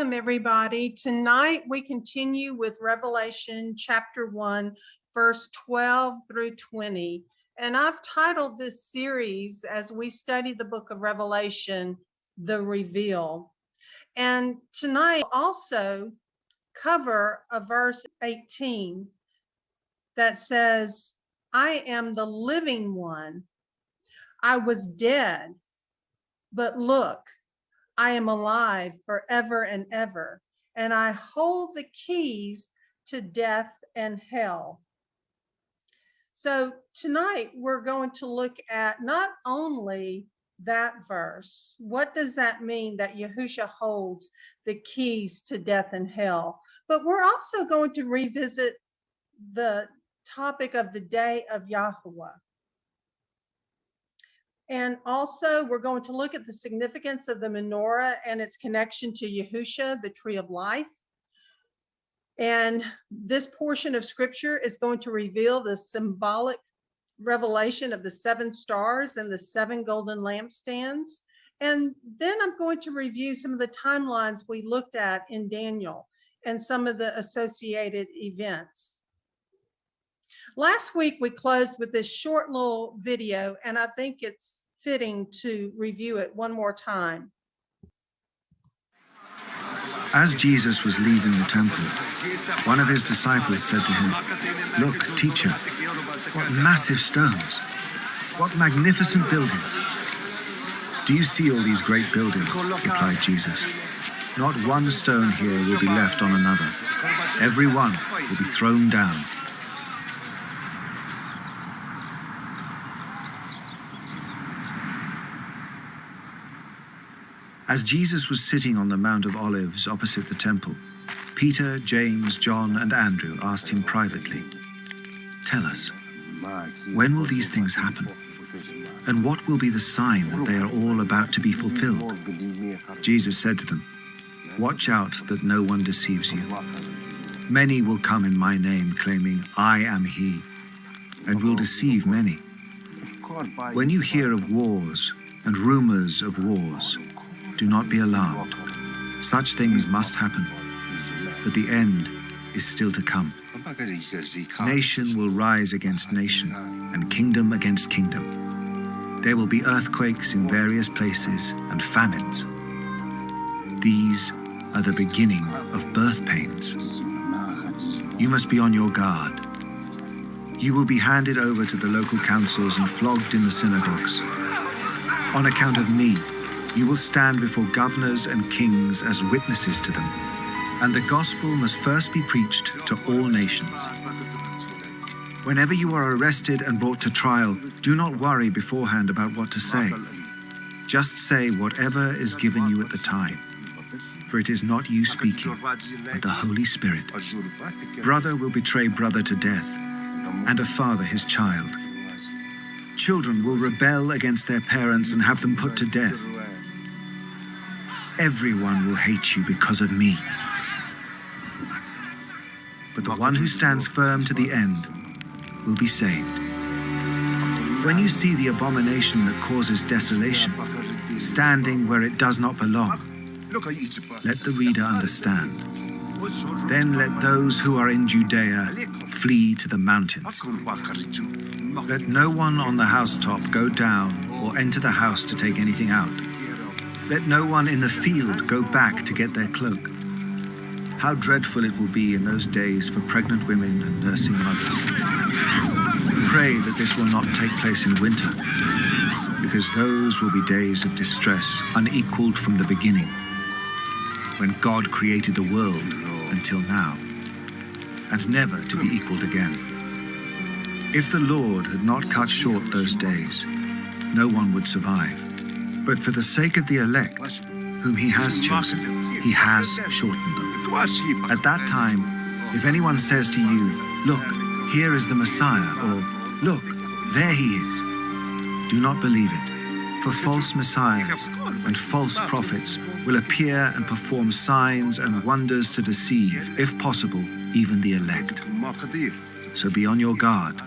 Welcome, everybody. Tonight we continue with Revelation Chapter 1, verse 12 through 20. And I've titled this series, as we study the book of Revelation, The Reveal. And tonight also cover a verse 18 that says, I am the living one. I was dead, but look, I am alive forever and ever, and I hold the keys to death and hell. So tonight we're going to look at not only that verse, what does that mean that Yahusha holds the keys to death and hell, but we're also going to revisit the topic of the day of Yahuwah. And also, we're going to look at the significance of the menorah and its connection to Yahusha, the tree of life. And this portion of scripture is going to reveal the symbolic revelation of the 7 stars and the 7 golden lampstands. And then I'm going to review some of the timelines we looked at in Daniel and some of the associated events. Last week, we closed with this short little video, and I think it's fitting to review it one more time. As Jesus was leaving the temple, one of his disciples said to him, "Look, teacher, what massive stones! What magnificent buildings! Do you see all these great buildings?" replied Jesus. "Not one stone here will be left on another. Every one will be thrown down." As Jesus was sitting on the Mount of Olives opposite the temple, Peter, James, John, and Andrew asked him privately, "Tell us, when will these things happen? And what will be the sign that they are all about to be fulfilled?" Jesus said to them, "Watch out that no one deceives you. Many will come in my name, claiming, 'I am he,' and will deceive many. When you hear of wars and rumors of wars, do not be alarmed. Such things must happen, but the end is still to come. Nation will rise against nation, and kingdom against kingdom. There will be earthquakes in various places and famines. These are the beginning of birth pains. You must be on your guard. You will be handed over to the local councils and flogged in the synagogues. On account of me, you will stand before governors and kings as witnesses to them, and the gospel must first be preached to all nations. Whenever you are arrested and brought to trial, do not worry beforehand about what to say. Just say whatever is given you at the time, for it is not you speaking, but the Holy Spirit. Brother will betray brother to death, and a father his child. Children will rebel against their parents and have them put to death. Everyone will hate you because of me. But the one who stands firm to the end will be saved. When you see the abomination that causes desolation, standing where it does not belong, let the reader understand. Then let those who are in Judea flee to the mountains. Let no one on the housetop go down or enter the house to take anything out. Let no one in the field go back to get their cloak. How dreadful it will be in those days for pregnant women and nursing mothers. Pray that this will not take place in winter, because those will be days of distress unequaled from the beginning, when God created the world until now, and never to be equaled again. If the Lord had not cut short those days, no one would survive. But for the sake of the elect, whom he has chosen, he has shortened them. At that time, if anyone says to you, 'Look, here is the Messiah,' or 'Look, there he is,' do not believe it. For false messiahs and false prophets will appear and perform signs and wonders to deceive, if possible, even the elect. So be on your guard.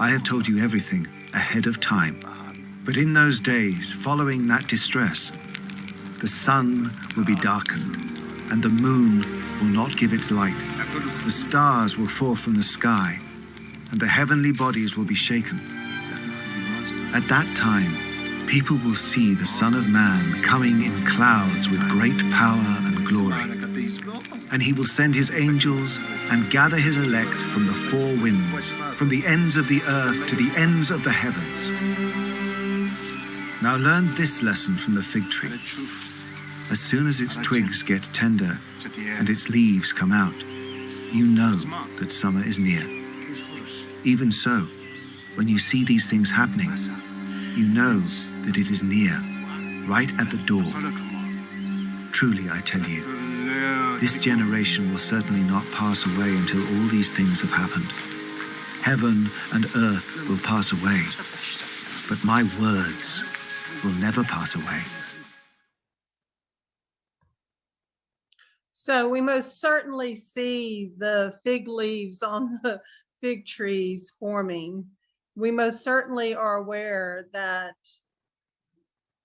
I have told you everything ahead of time. But in those days, following that distress, The sun will be darkened, and the moon will not give its light. The stars will fall from the sky, and the heavenly bodies will be shaken. At that time, people will see the Son of Man coming in clouds with great power and glory. And he will send his angels and gather his elect from the four winds, from the ends of the earth to the ends of the heavens. Now learn this lesson from the fig tree. As soon as its twigs get tender and its leaves come out, you know that summer is near. Even so, when you see these things happening, you know that it is near, right at the door. Truly, I tell you, this generation will certainly not pass away until all these things have happened. Heaven and earth will pass away, but my words will never pass away. So we most certainly see the fig leaves on the fig trees forming. We most certainly are aware that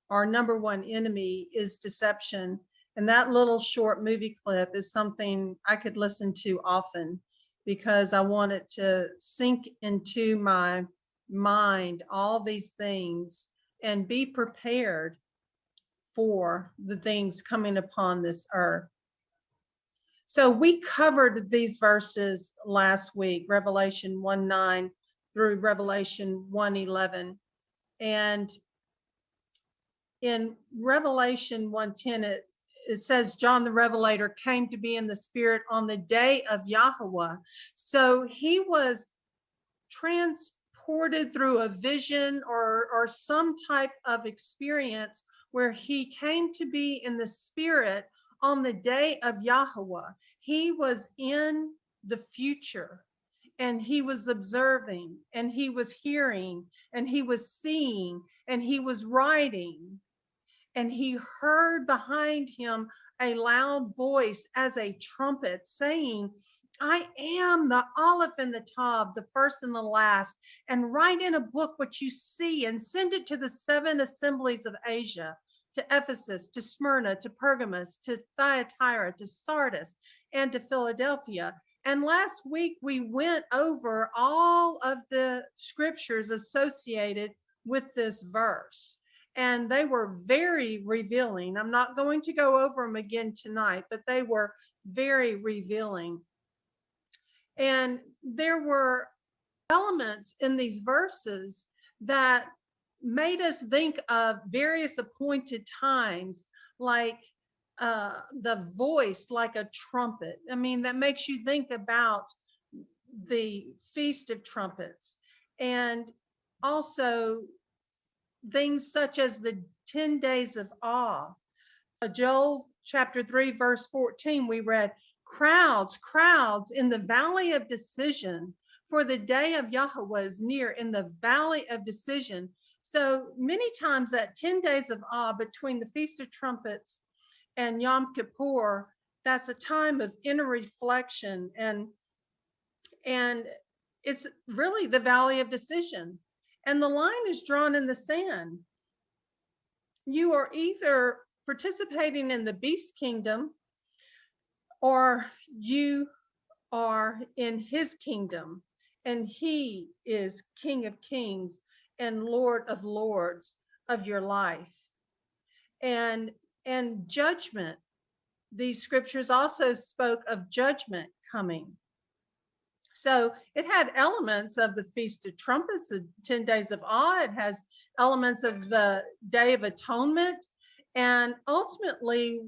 our number one enemy is deception. And that little short movie clip is something I could listen to often because I want it to sink into my mind, all these things, and be prepared for the things coming upon this earth. So we covered these verses last week, Revelation 1:9 through Revelation 1:11. And in Revelation 1:10, it says John the Revelator came to be in the Spirit on the day of YHWH. So he was transported through a vision or some type of experience where he came to be in the Spirit on the day of YHWH. He was in the future, and he was observing, and he was hearing, and he was seeing, and he was writing. And he heard behind him a loud voice as a trumpet saying, I am the Aleph and the Tav, the first and the last, and write in a book what you see and send it to the seven assemblies of Asia, to Ephesus, to Smyrna, to Pergamos, to Thyatira, to Sardis, and to Philadelphia. And last week we went over all of the scriptures associated with this verse. And they were very revealing. I'm not going to go over them again tonight, but they were very revealing. And there were elements in these verses that made us think of various appointed times, like the voice like a trumpet. I mean, that makes you think about the Feast of Trumpets, and also things such as the 10 days of awe. Joel chapter 3, verse 14, we read, crowds in the valley of decision, for the day of YHWH is near, in the valley of decision. So many times that 10 days of awe between the Feast of Trumpets and Yom Kippur, that's a time of inner reflection, and it's really the valley of decision. And the line is drawn in the sand. You are either participating in the beast kingdom or you are in his kingdom, and he is King of Kings and Lord of Lords of your life. And judgment, these scriptures also spoke of judgment coming. So it had elements of the Feast of Trumpets, the 10 days of awe. It has elements of the Day of Atonement. And ultimately,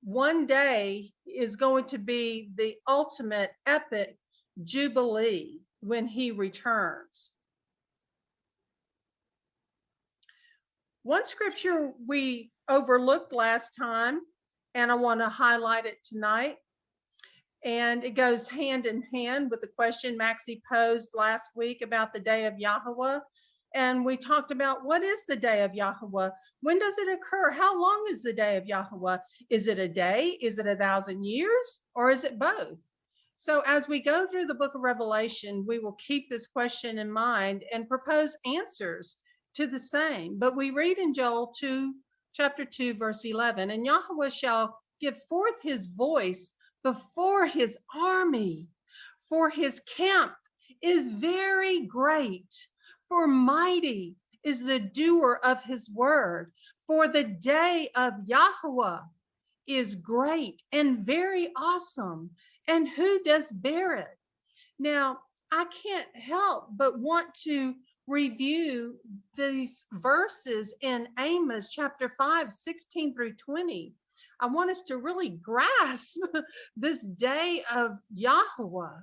one day is going to be the ultimate epic jubilee when he returns. One scripture we overlooked last time, and I want to highlight it tonight. And it goes hand in hand with the question Maxie posed last week about the day of YHWH. And we talked about, what is the day of YHWH? When does it occur? How long is the day of YHWH? Is it a day? Is it 1,000 years? Or is it both? So as we go through the book of Revelation, we will keep this question in mind and propose answers to the same. But we read in Joel 2, chapter 2, verse 11. And Yahweh shall give forth his voice before his army, for his camp is very great, for mighty is the doer of his word. For the day of Yahweh is great and very awesome, and who does bear it? Now, I can't help but want to review these verses in Amos chapter 5, 16 through 20. I want us to really grasp this day of Yahweh.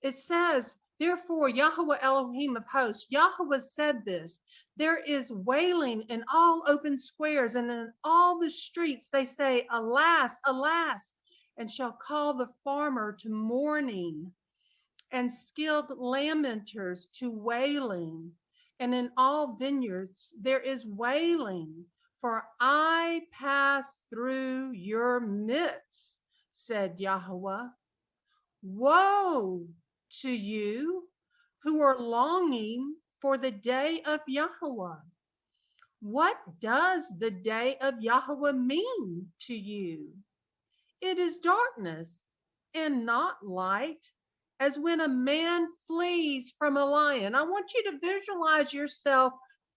It says, therefore, Yahweh Elohim of hosts, Yahweh said this, there is wailing in all open squares, and in all the streets they say, alas, alas, and shall call the farmer to mourning, and skilled lamenters to wailing. And in all vineyards there is wailing, for I pass through your midst, said Yahweh. Woe to you who are longing for the day of Yahweh. What does the day of Yahweh mean to you? It is darkness and not light, as when a man flees from a lion. I want you to visualize yourself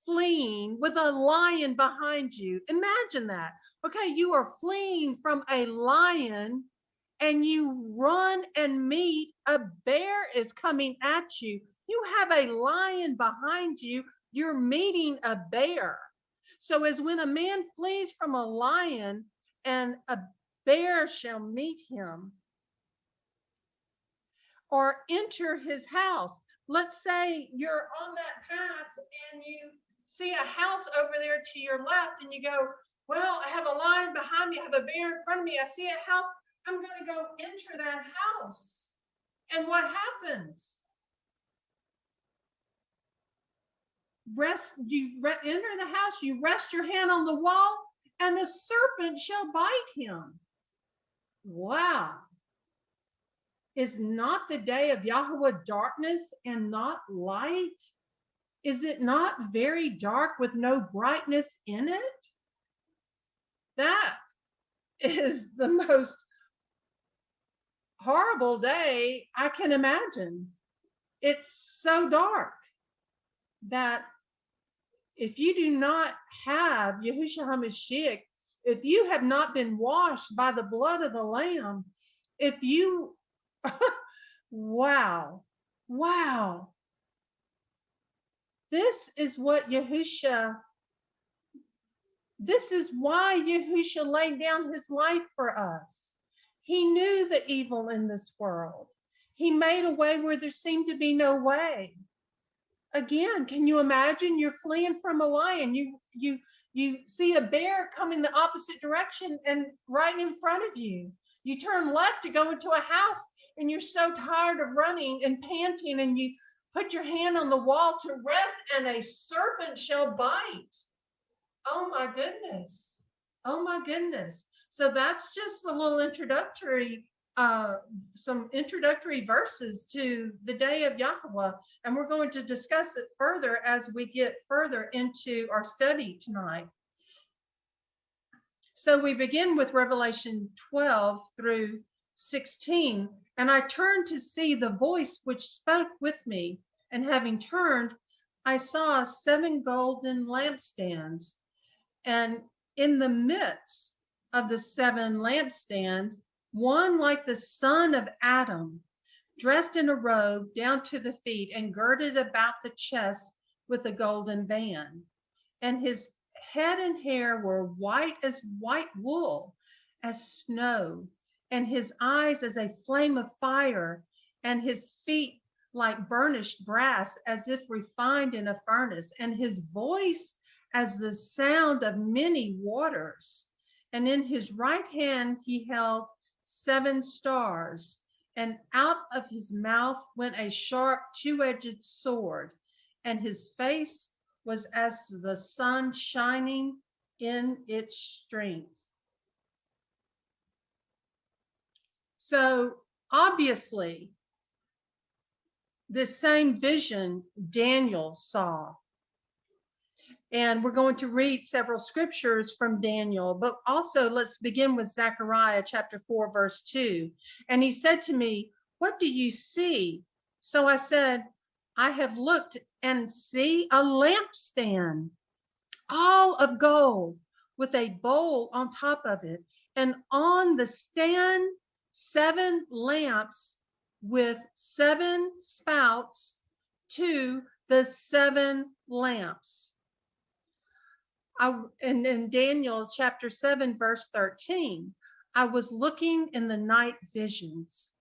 fleeing with a lion behind you. Imagine that. Okay, you are fleeing from a lion and you run and meet a bear is coming at you. You have a lion behind you. You're meeting a bear. So as when a man flees from a lion and a bear shall meet him, or enter his house. Let's say you're on that path and you see a house over there to your left and you go, well, I have a lion behind me, I have a bear in front of me, I see a house, I'm going to go enter that house. And what happens? Enter the house, you rest your hand on the wall, and the serpent shall bite him. Wow. Is not the day of Yahweh darkness and not light? Is it not very dark with no brightness in it? That is the most horrible day I can imagine. It's so dark that if you do not have Yahusha HaMashiach, if you have not been washed by the blood of the Lamb, if you wow. This is what Yahusha, this is why Yahusha laid down his life for us. He knew the evil in this world. He made a way where there seemed to be no way. Again, can you imagine? You're fleeing from a lion. You see a bear coming the opposite direction and right in front of you. You turn left to go into a house and you're so tired of running and panting, and you put your hand on the wall to rest, and a serpent shall bite. Oh my goodness. Oh my goodness. So that's just a little introductory, some introductory verses to the day of Yahweh. And we're going to discuss it further as we get further into our study tonight. So we begin with Revelation 12 through 16. And I turned to see the voice which spoke with me. And having turned, I saw 7 golden lampstands. And in the midst of the 7 lampstands, one like the son of Adam, dressed in a robe down to the feet and girded about the chest with a golden band. And his head and hair were white as white wool, as snow, and his eyes as a flame of fire, and his feet like burnished brass, as if refined in a furnace, and his voice as the sound of many waters. And in his right hand he held 7 stars, and out of his mouth went a sharp 2-edged sword, and his face was as the sun shining in its strength. So obviously, this same vision Daniel saw. And we're going to read several scriptures from Daniel, but also let's begin with Zechariah chapter 4, verse 2. And he said to me, "What do you see?" So I said, "I have looked and see a lampstand, all of gold, with a bowl on top of it, and on the stand 7 lamps with 7 spouts to the 7 lamps." And in Daniel chapter 7, verse 13, I was looking in the night visions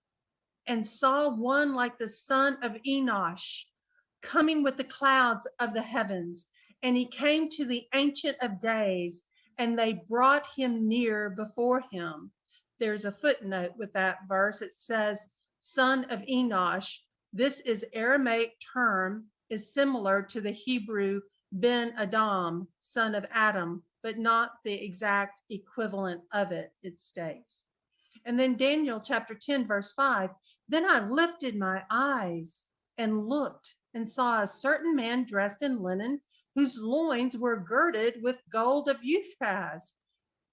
and saw one like the son of Enosh coming with the clouds of the heavens. And he came to the Ancient of Days, and they brought him near before him. There's a footnote with that verse. It says, son of Enosh. This is Aramaic term, is similar to the Hebrew Ben Adam, son of Adam, but not the exact equivalent of it, it states. And then Daniel chapter 10, verse 5, then I lifted my eyes and looked and saw a certain man dressed in linen, whose loins were girded with gold of Uphaz,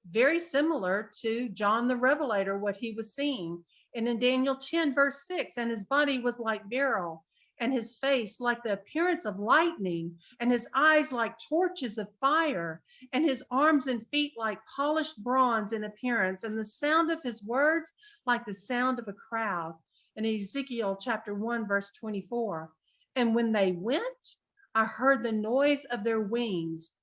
very similar to John the Revelator, what he was seeing. And in Daniel 10, verse 6, and his body was like beryl, and his face like the appearance of lightning, and his eyes like torches of fire, and his arms and feet like polished bronze in appearance, and the sound of his words like the sound of a crowd. In Ezekiel chapter 1, verse 24, and when they went, I heard the noise of their wings,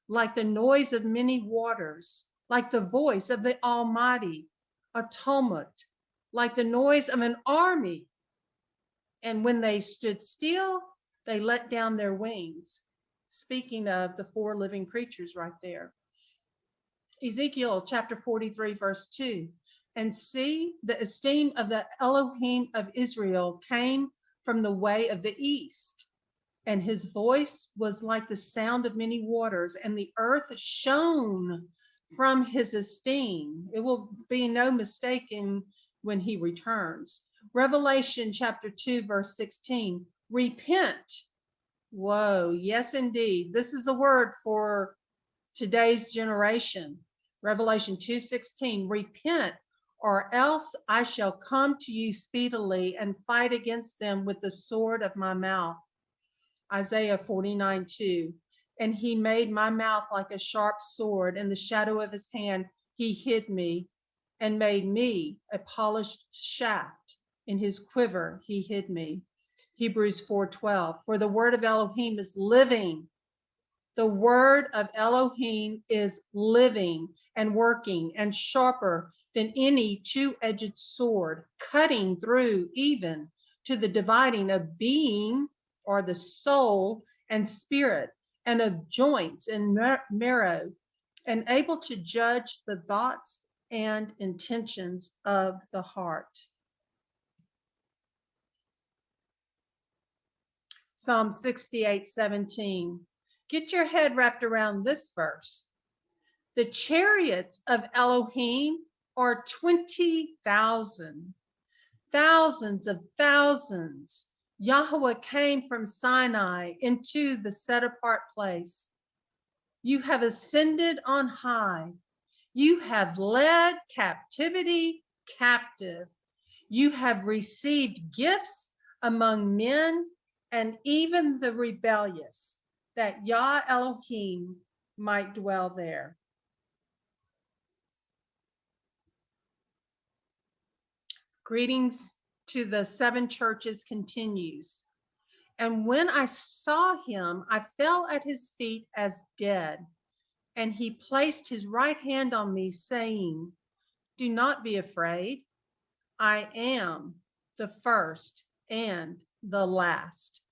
like the noise of many waters, like the voice of the Almighty, a tumult, like the noise of an army. And when they stood still, they let down their wings. Speaking of the 4 living creatures right there. Ezekiel chapter 43, verse 2. And see, the esteem of the Elohim of Israel came from the way of the east. And his voice was like the sound of many waters, and the earth shone from his esteem. It will be no mistaking when he returns. Revelation chapter 2, verse 16, repent. Whoa, yes, indeed. This is a word for today's generation. Revelation 2:16, repent, or else I shall come to you speedily and fight against them with the sword of my mouth. Isaiah 49:2, and he made my mouth like a sharp sword, in the shadow of his hand he hid me, and made me a polished shaft. In his quiver he hid me. Hebrews 4:12, for the word of Elohim is living. The word of Elohim is living and working and sharper than any 2-edged sword, cutting through even to the dividing of being, or the soul and spirit, and of joints and marrow, and able to judge the thoughts and intentions of the heart. Psalm 68:17. Get your head wrapped around this verse. The chariots of Elohim are 20,000, thousands of thousands. Yahweh came from Sinai into the set apart place. You have ascended on high. You have led captivity captive. You have received gifts among men and even the rebellious, that Yah Elohim might dwell there. Greetings to the 7 churches continues. And when I saw him, I fell at his feet as dead. And he placed his right hand on me, saying, do not be afraid. I am the first and the last,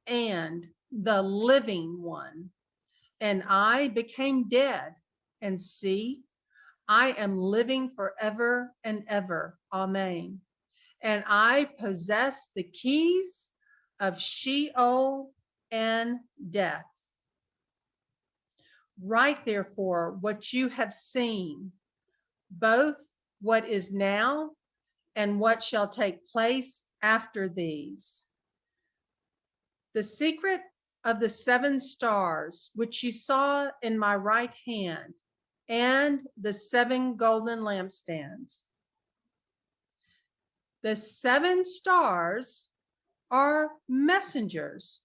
and the living one. And I became dead, and see, I am living forever and ever. Amen. And I possess the keys of Sheol and death. Write therefore what you have seen, both what is now and what shall take place after these. The secret of the 7 stars, which you saw in my right hand, and the 7 golden lampstands. The 7 stars are messengers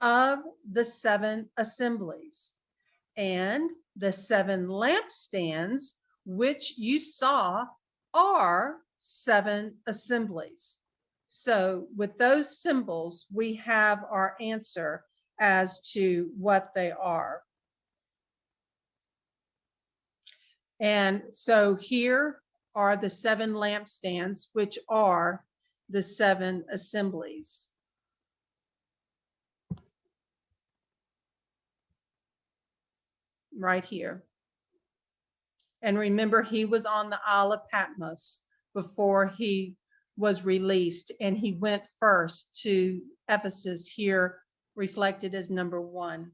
of the 7 assemblies, and the 7 lampstands, which you saw, are 7 assemblies. So with those symbols, we have our answer as to what they are. And so here are the 7 lampstands, which are the 7 assemblies. Right here. And remember, he was on the Isle of Patmos before he was released, and he went first to Ephesus, here reflected as number 1.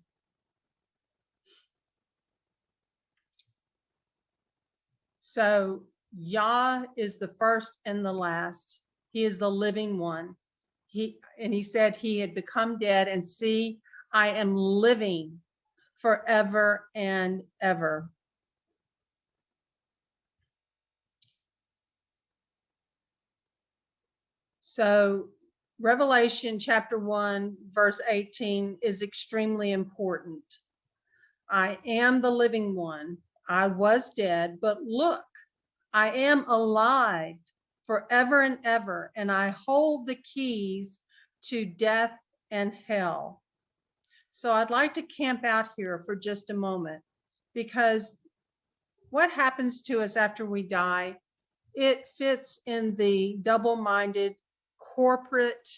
So Yah is the first and the last. He is the living one. He said he had become dead, and see, I am living forever and ever. So Revelation chapter 1, verse 18 is extremely important. I am the living one. I was dead, but look, I am alive forever and ever, and I hold the keys to death and hell. So I'd like to camp out here for just a moment, because what happens to us after we die, it fits in the double-minded corporate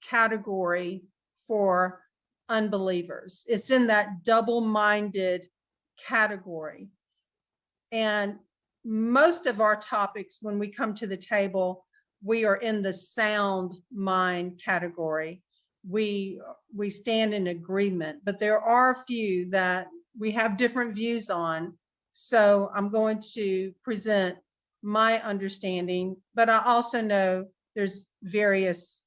category for unbelievers. It's in that double-minded category. And most of our topics, when we come to the table, we are in the sound mind category. We stand in agreement, but there are a few that we have different views on. So I'm going to present my understanding, but I also know there's various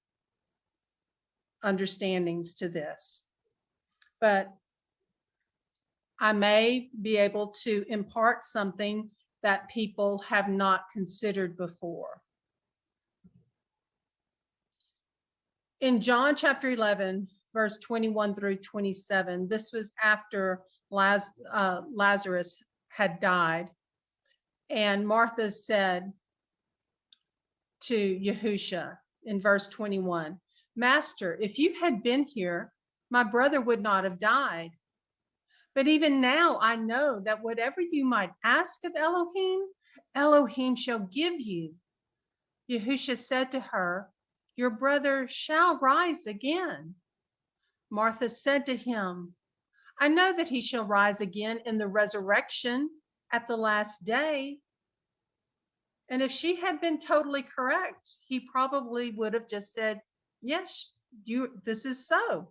understandings to this. But I may be able to impart something that people have not considered before. In John chapter 11, verse 21 through 27, this was after Lazarus had died. And Martha said to Yahusha in verse 21, Master, if you had been here, my brother would not have died. But even now I know that whatever you might ask of Elohim, Elohim shall give you. Yahusha said to her, your brother shall rise again. Martha said to him, I know that he shall rise again in the resurrection at the last day. And if she had been totally correct, he probably would have just said, yes, this is so.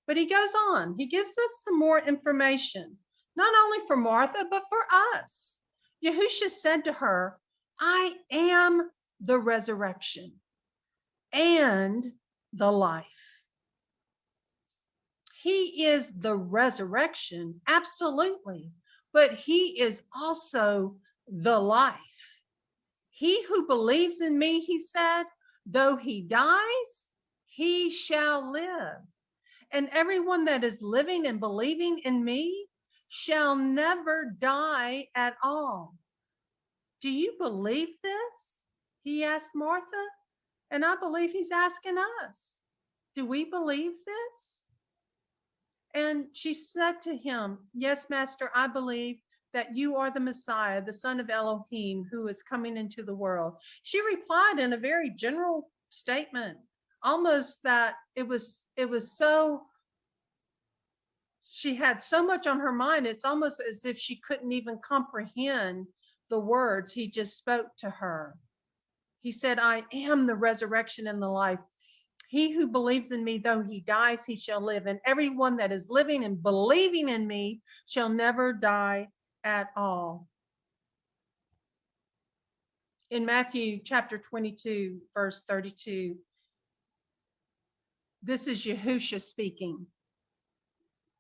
But he goes on, he gives us some more information, not only for Martha, but for us. Yahusha said to her, I am the resurrection and the life. He is the resurrection, absolutely, but he is also the life. He who believes in me, he said, though he dies, he shall live. And everyone that is living and believing in me shall never die at all. Do you believe this? He asked Martha. And I believe he's asking us, do we believe this? And she said to him, yes, Master, I believe that you are the Messiah, the Son of Elohim, who is coming into the world. She replied in a very general statement, almost that it was so, she had so much on her mind, it's almost as if she couldn't even comprehend the words he just spoke to her. He said, I am the resurrection and the life. He who believes in me, though he dies, he shall live. And everyone that is living and believing in me shall never die at all. In Matthew chapter 22, verse 32, This is Yahusha speaking.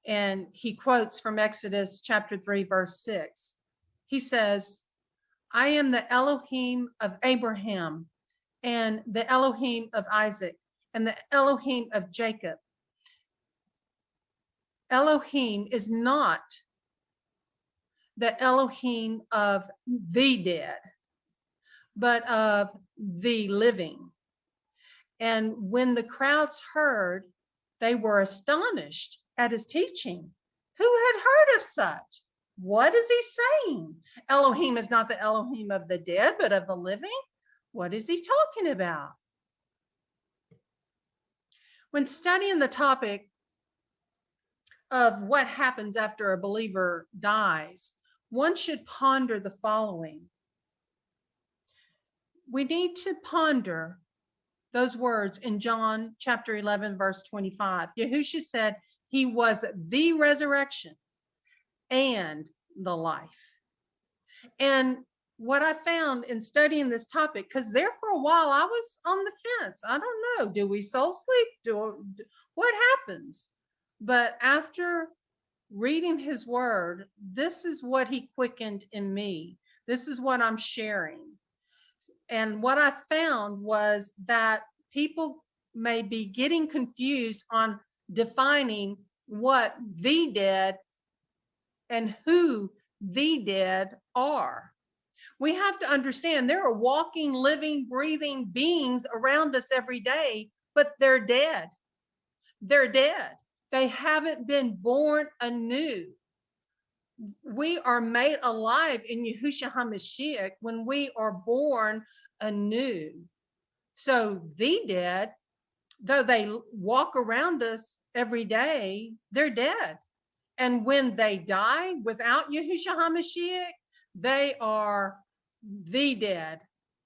And he quotes from Exodus chapter 3, verse 6. He says, I am the Elohim of Abraham and the Elohim of Isaac and the Elohim of Jacob. Elohim is not the Elohim of the dead, but of the living. And when the crowds heard, they were astonished at his teaching. Who had heard of such? What is he saying? Elohim is not the Elohim of the dead, but of the living? What is he talking about? When studying the topic of what happens after a believer dies, one should ponder the following. We need to ponder those words in John chapter 11, verse 25. Yahusha said he was the resurrection and the life. And what I found in studying this topic, because there for a while I was on the fence. I don't know, do we soul sleep? What happens? But after reading his word, this is what he quickened in me. This is what I'm sharing. And what I found was that people may be getting confused on defining what the dead and who the dead are. We have to understand there are walking, living, breathing beings around us every day, but they're dead. They're dead. They haven't been born anew. We are made alive in Yahusha HaMashiach when we are born anew. So the dead, though they walk around us every day, they're dead. And when they die without Yahusha HaMashiach, they are the dead,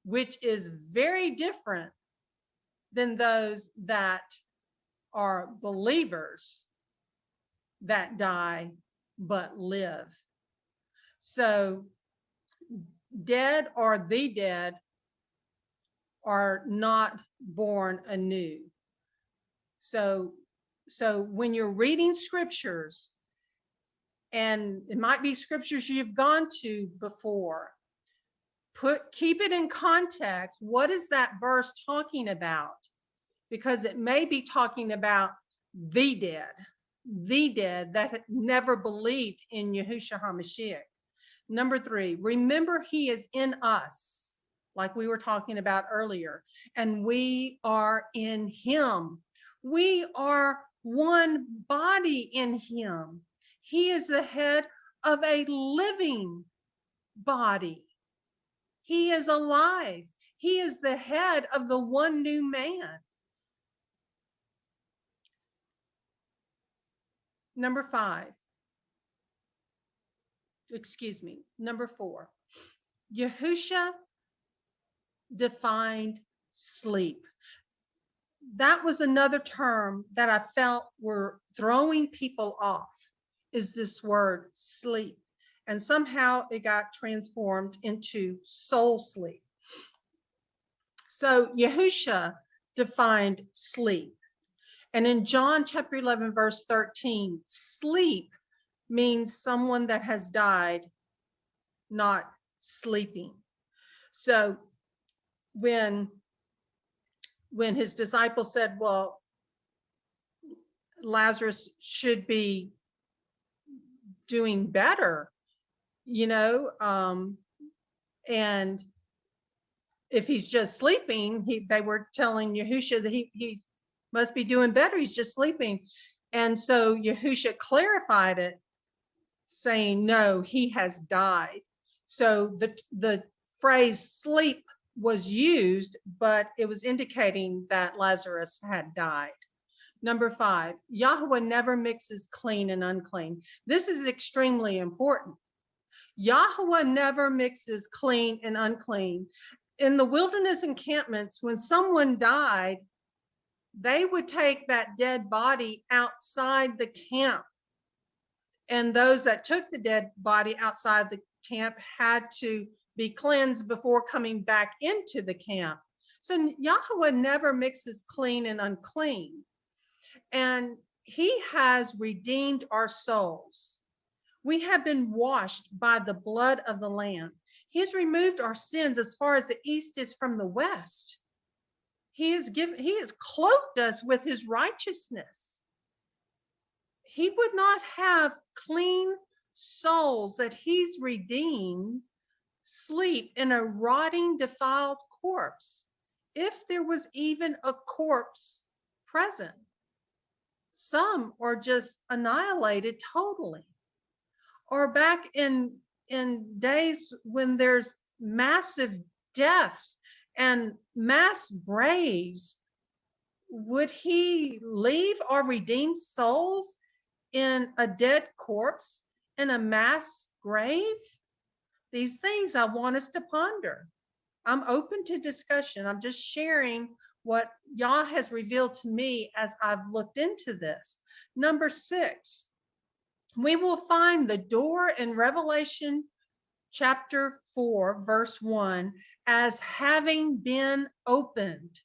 which is very different than those that are believers that die but live. So dead or the dead are not born anew. So when you're reading scriptures, and it might be scriptures you've gone to before, keep it in context. What is that verse talking about? Because it may be talking about the dead that never believed in Yahusha HaMashiach. Number 3, remember he is in us, like we were talking about earlier, and we are in him. We are one body in him. He is the head of a living body. He is alive. He is the head of the one new man. Number 4. Yahusha defined sleep. That was another term that I felt were throwing people off, is this word sleep. And somehow it got transformed into soul sleep. So Yahusha defined sleep. And in John chapter 11, verse 13, sleep means someone that has died, not sleeping. So when his disciples said, well, Lazarus should be doing better, and if he's just sleeping, they were telling Yahusha that he must be doing better. He's just sleeping. And so Yahusha clarified it, saying, no, he has died. So the phrase sleep was used, but it was indicating that Lazarus had died. Number 5, Yahweh never mixes clean and unclean. This is extremely important. Yahweh never mixes clean and unclean. In the wilderness encampments, when someone died, they would take that dead body outside the camp. And those that took the dead body outside the camp had to be cleansed before coming back into the camp. So Yahweh never mixes clean and unclean. And he has redeemed our souls. We have been washed by the blood of the Lamb. He has removed our sins as far as the east is from the west. He has cloaked us with his righteousness. He would not have clean souls that he's redeemed sleep in a rotting, defiled corpse, if there was even a corpse present. Some are just annihilated totally. Or back in days when there's massive deaths and mass graves, would he leave our redeemed souls in a dead corpse in a mass grave? These things I want us to ponder. I'm open to discussion. I'm just sharing what Yah has revealed to me as I've looked into this. Number 6, we will find the door in Revelation chapter 4, verse 1, as having been opened.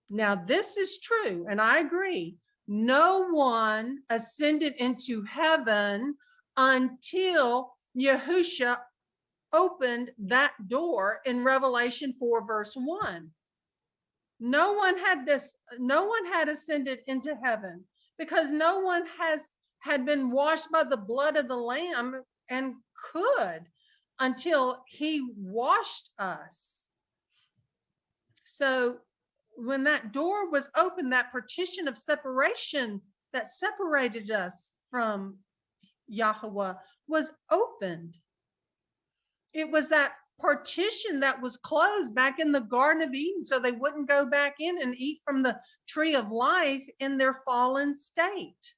Now, this is true, and I agree. No one ascended into heaven until Yahusha opened that door in Revelation 4, verse 1. No one had ascended into heaven, because no one had been washed by the blood of the Lamb and could, until he washed us. So when that door was open, that partition of separation that separated us from Yahweh was opened. It was that partition that was closed back in the Garden of Eden, so they wouldn't go back in and eat from the tree of life in their fallen state.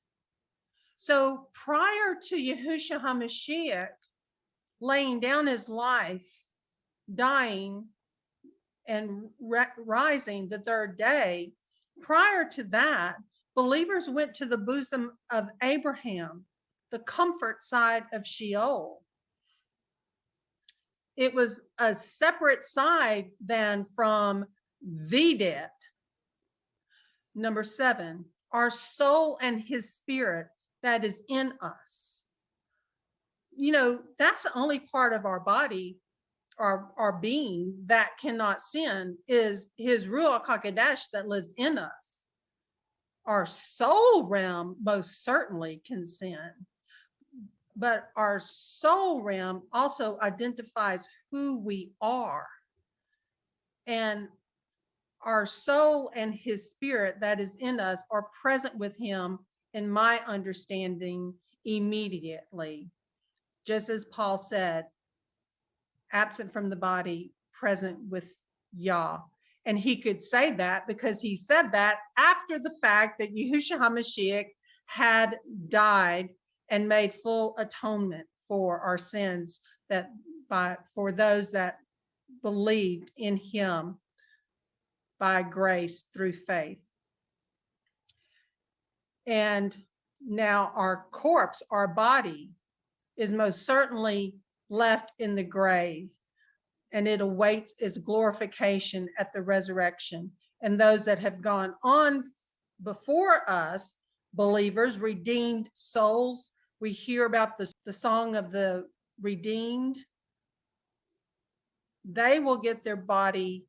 So prior to Yahusha HaMashiach laying down his life, dying, and rising the third day, prior to that, believers went to the bosom of Abraham, the comfort side of Sheol. It was a separate side than from the dead. Number 7, our soul and his spirit that is in us. You know, that's the only part of our body, our being, that cannot sin, is his Ruach HaKodesh that lives in us. Our soul realm most certainly can sin, but our soul realm also identifies who we are. And our soul and his spirit that is in us are present with him, in my understanding, immediately. Just as Paul said, absent from the body, present with Yah. And he could say that because he said that after the fact that Yahusha HaMashiach had died and made full atonement for our sins, for those that believed in him by grace through faith. And now our corpse, our body, is most certainly left in the grave, and it awaits its glorification at the resurrection. And those that have gone on before us, believers, redeemed souls, we hear about the song of the redeemed. They will get their body,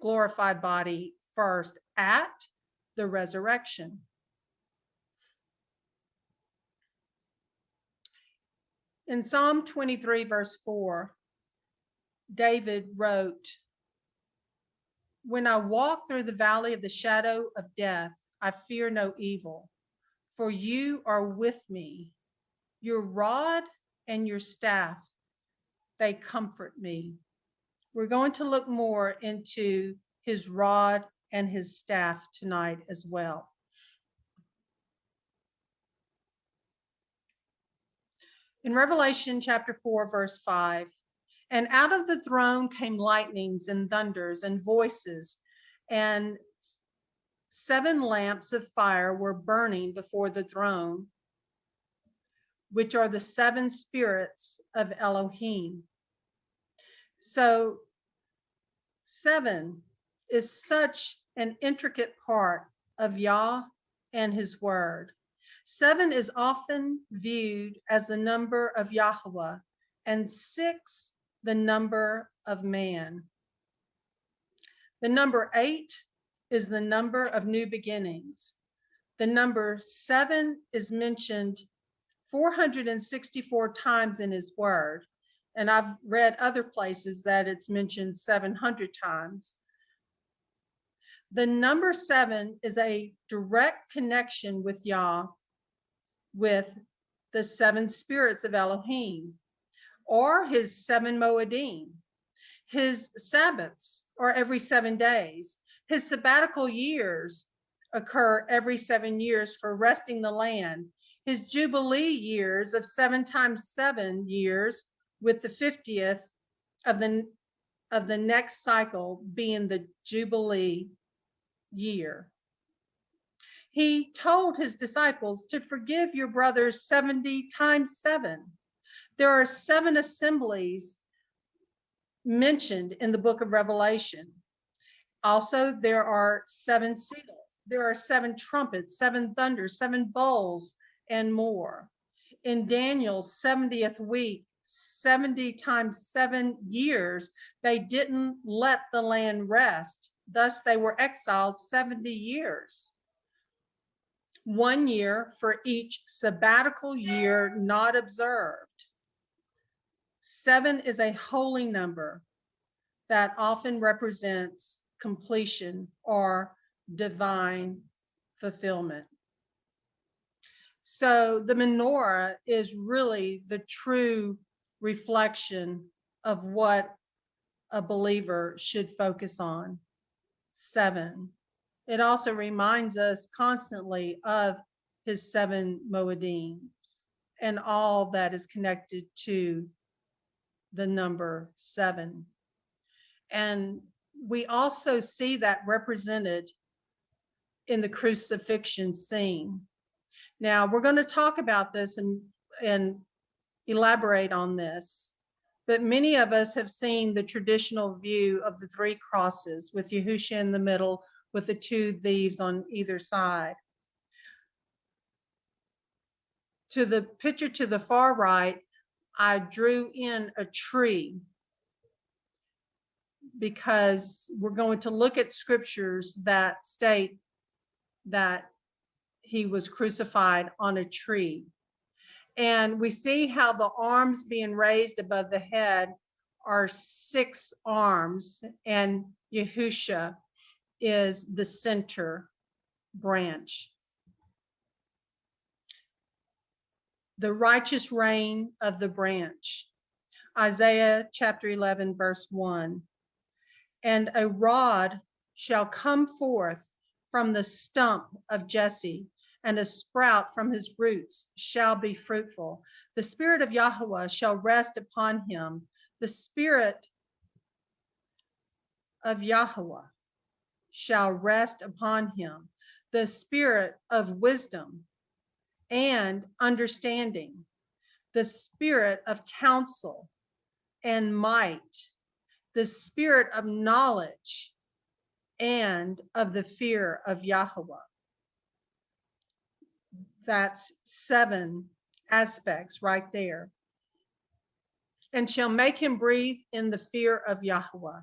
glorified body, first at the resurrection. In Psalm 23, verse 4, David wrote, "When I walk through the valley of the shadow of death, I fear no evil, for you are with me. Your rod and your staff, they comfort me." We're going to look more into his rod and his staff tonight as well. In Revelation chapter 4, verse 5, "And out of the throne came lightnings and thunders and voices, and 7 lamps of fire were burning before the throne, which are the 7 spirits of Elohim." So 7 is such an intricate part of Yah and his word. 7 is often viewed as the number of Yahweh, and 6 the number of man. The number 8 is the number of new beginnings. The number 7 is mentioned 464 times in his word, and I've read other places that it's mentioned 700 times. The number 7 is a direct connection with Yah, with the 7 spirits of Elohim, or his 7 Moedim. His Sabbaths are every 7 days. His sabbatical years occur every 7 years for resting the land. His Jubilee years of 7 times 7 years, with the 50th of the next cycle being the Jubilee year. He told his disciples to forgive your brothers 70 times 7. There are 7 assemblies mentioned in the book of Revelation. Also, there are 7 seals. There are 7 trumpets, 7 thunders, 7 bowls, and more. In Daniel's 70th week, 70 times 7 years, they didn't let the land rest. Thus, they were exiled 70 years. 1 year for each sabbatical year not observed. 7 is a holy number that often represents completion or divine fulfillment. So the menorah is really the true reflection of what a believer should focus on. 7. It also reminds us constantly of his 7 Moedims and all that is connected to the number 7. And we also see that represented in the crucifixion scene. Now, we're going to talk about this and elaborate on this, but many of us have seen the traditional view of the 3 crosses with Yahusha in the middle, with the 2 thieves on either side. To the picture to the far right, I drew in a tree because we're going to look at scriptures that state that he was crucified on a tree. And we see how the arms being raised above the head are 6 arms, and Yahusha is the center branch. The righteous reign of the branch. Isaiah chapter 11, verse 1. And a rod shall come forth from the stump of Jesse, and a sprout from his roots shall be fruitful. The spirit of Yahweh shall rest upon him. The spirit of Yahweh shall rest upon him. The spirit of wisdom and understanding, the spirit of counsel and might, the spirit of knowledge and of the fear of Yahweh. That's 7 aspects right there. And shall make him breathe in the fear of Yahweh.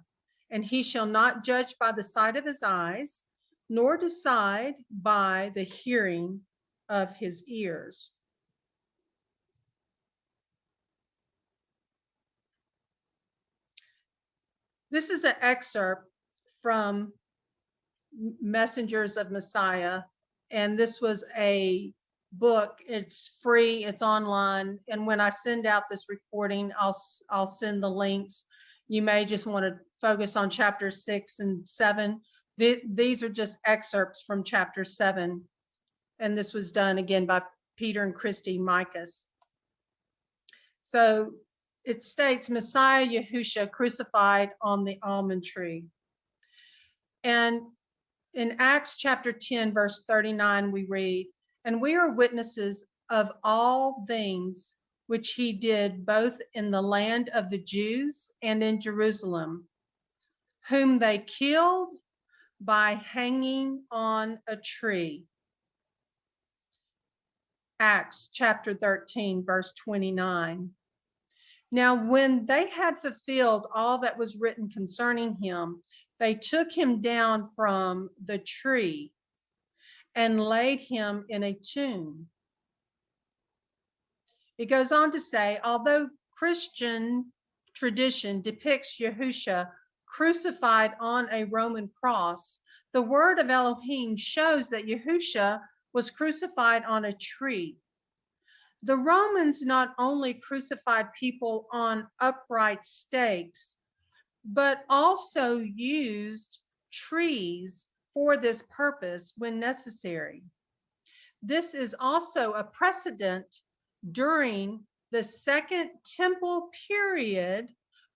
And he shall not judge by the sight of his eyes, nor decide by the hearing of his ears. This is an excerpt from Messengers of Messiah, and this was a book. It's free, it's online, and when I send out this recording, I'll send the links. You may just want to focus on chapter 6 and 7. These are just excerpts from chapter 7, and this was done again by Peter and Christy Micas. So it states, Messiah Yahusha crucified on the almond tree. And in Acts chapter 10, verse 39, we read, and we are witnesses of all things which he did both in the land of the Jews and in Jerusalem, whom they killed by hanging on a tree. Acts chapter 13, verse 29. Now, when they had fulfilled all that was written concerning him, they took him down from the tree and laid him in a tomb. It goes on to say, although Christian tradition depicts Yahusha crucified on a Roman cross, the word of Elohim shows that Yahusha was crucified on a tree. The Romans not only crucified people on upright stakes, but also used trees for this purpose when necessary. This is also a precedent during the Second Temple period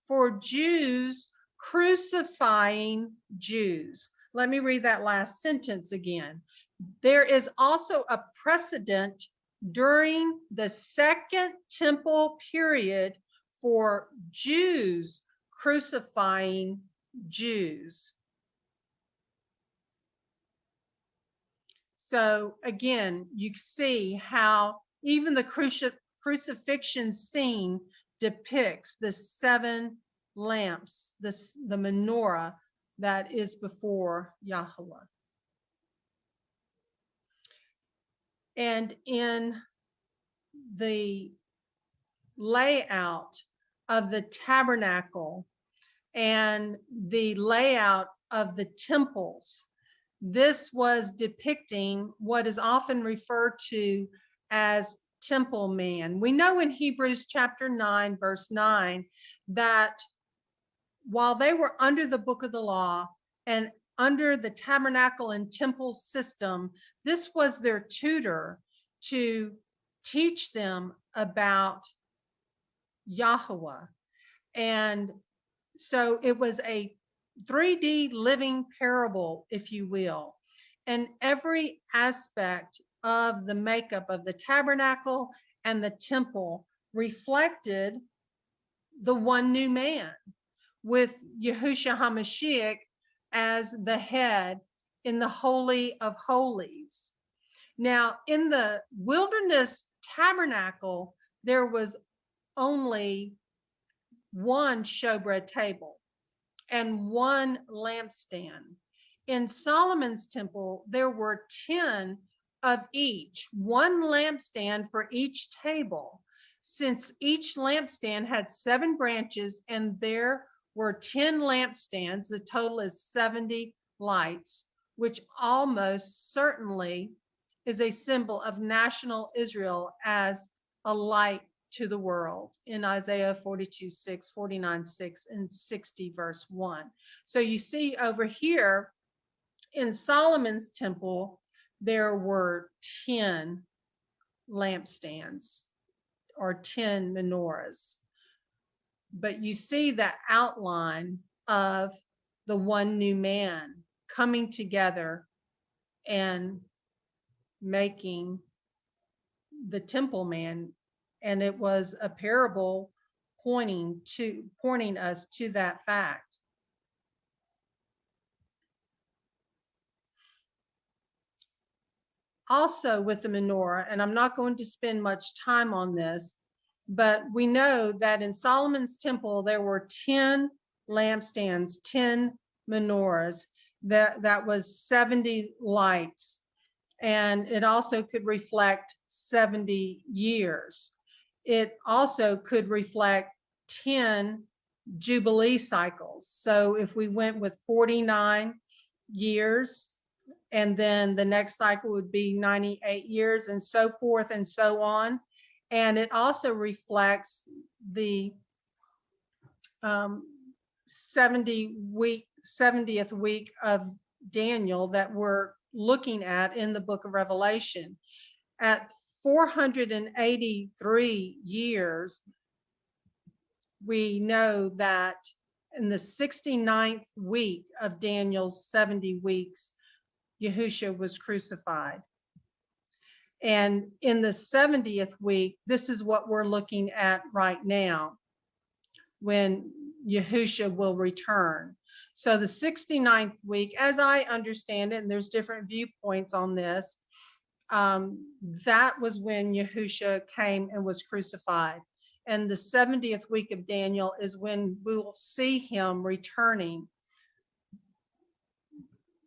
for Jews crucifying Jews. Let me read that last sentence again. There is also a precedent during the Second Temple period for Jews crucifying Jews. So again, you see how even the crucifixion scene depicts the 7 lamps, the menorah that is before Yahweh. And in the layout of the tabernacle and the layout of the temples, this was depicting what is often referred to as temple man. We know in Hebrews chapter 9, verse 9, that while they were under the book of the law and under the tabernacle and temple system, this was their tutor to teach them about Yahweh. And so it was a 3D living parable, if you will. And every aspect of the makeup of the tabernacle and the temple reflected the one new man, with Yahusha HaMashiach as the head in the Holy of Holies. Now, in the wilderness tabernacle, there was only one showbread table and one lampstand. In Solomon's temple, there were 10 of each, one lampstand for each table, since each lampstand had 7 branches and there were 10 lampstands. The total is 70 lights, which almost certainly is a symbol of national Israel as a light to the world in Isaiah 42:6, 49:6, and 60 verse 1. So you see over here in Solomon's temple, there were 10 lampstands or 10 menorahs. But you see the outline of the one new man coming together and making the temple man. And it was a parable pointing us to that fact. Also with the menorah, and I'm not going to spend much time on this, but we know that in Solomon's temple, there were 10 lampstands, 10 menorahs, that was 70 lights. And it also could reflect 70 years. It also could reflect 10 Jubilee cycles. So if we went with 49 years, and then the next cycle would be 98 years, and so forth and so on. And it also reflects the 70th week of Daniel that we're looking at in the book of Revelation. At 483 years, we know that in the 69th week of Daniel's 70 weeks, Yahusha was crucified. And in the 70th week, this is what we're looking at right now, when Yahusha will return. So the 69th week, as I understand it, and there's different viewpoints on this, that was when Yahusha came and was crucified. And the 70th week of Daniel is when we will see him returning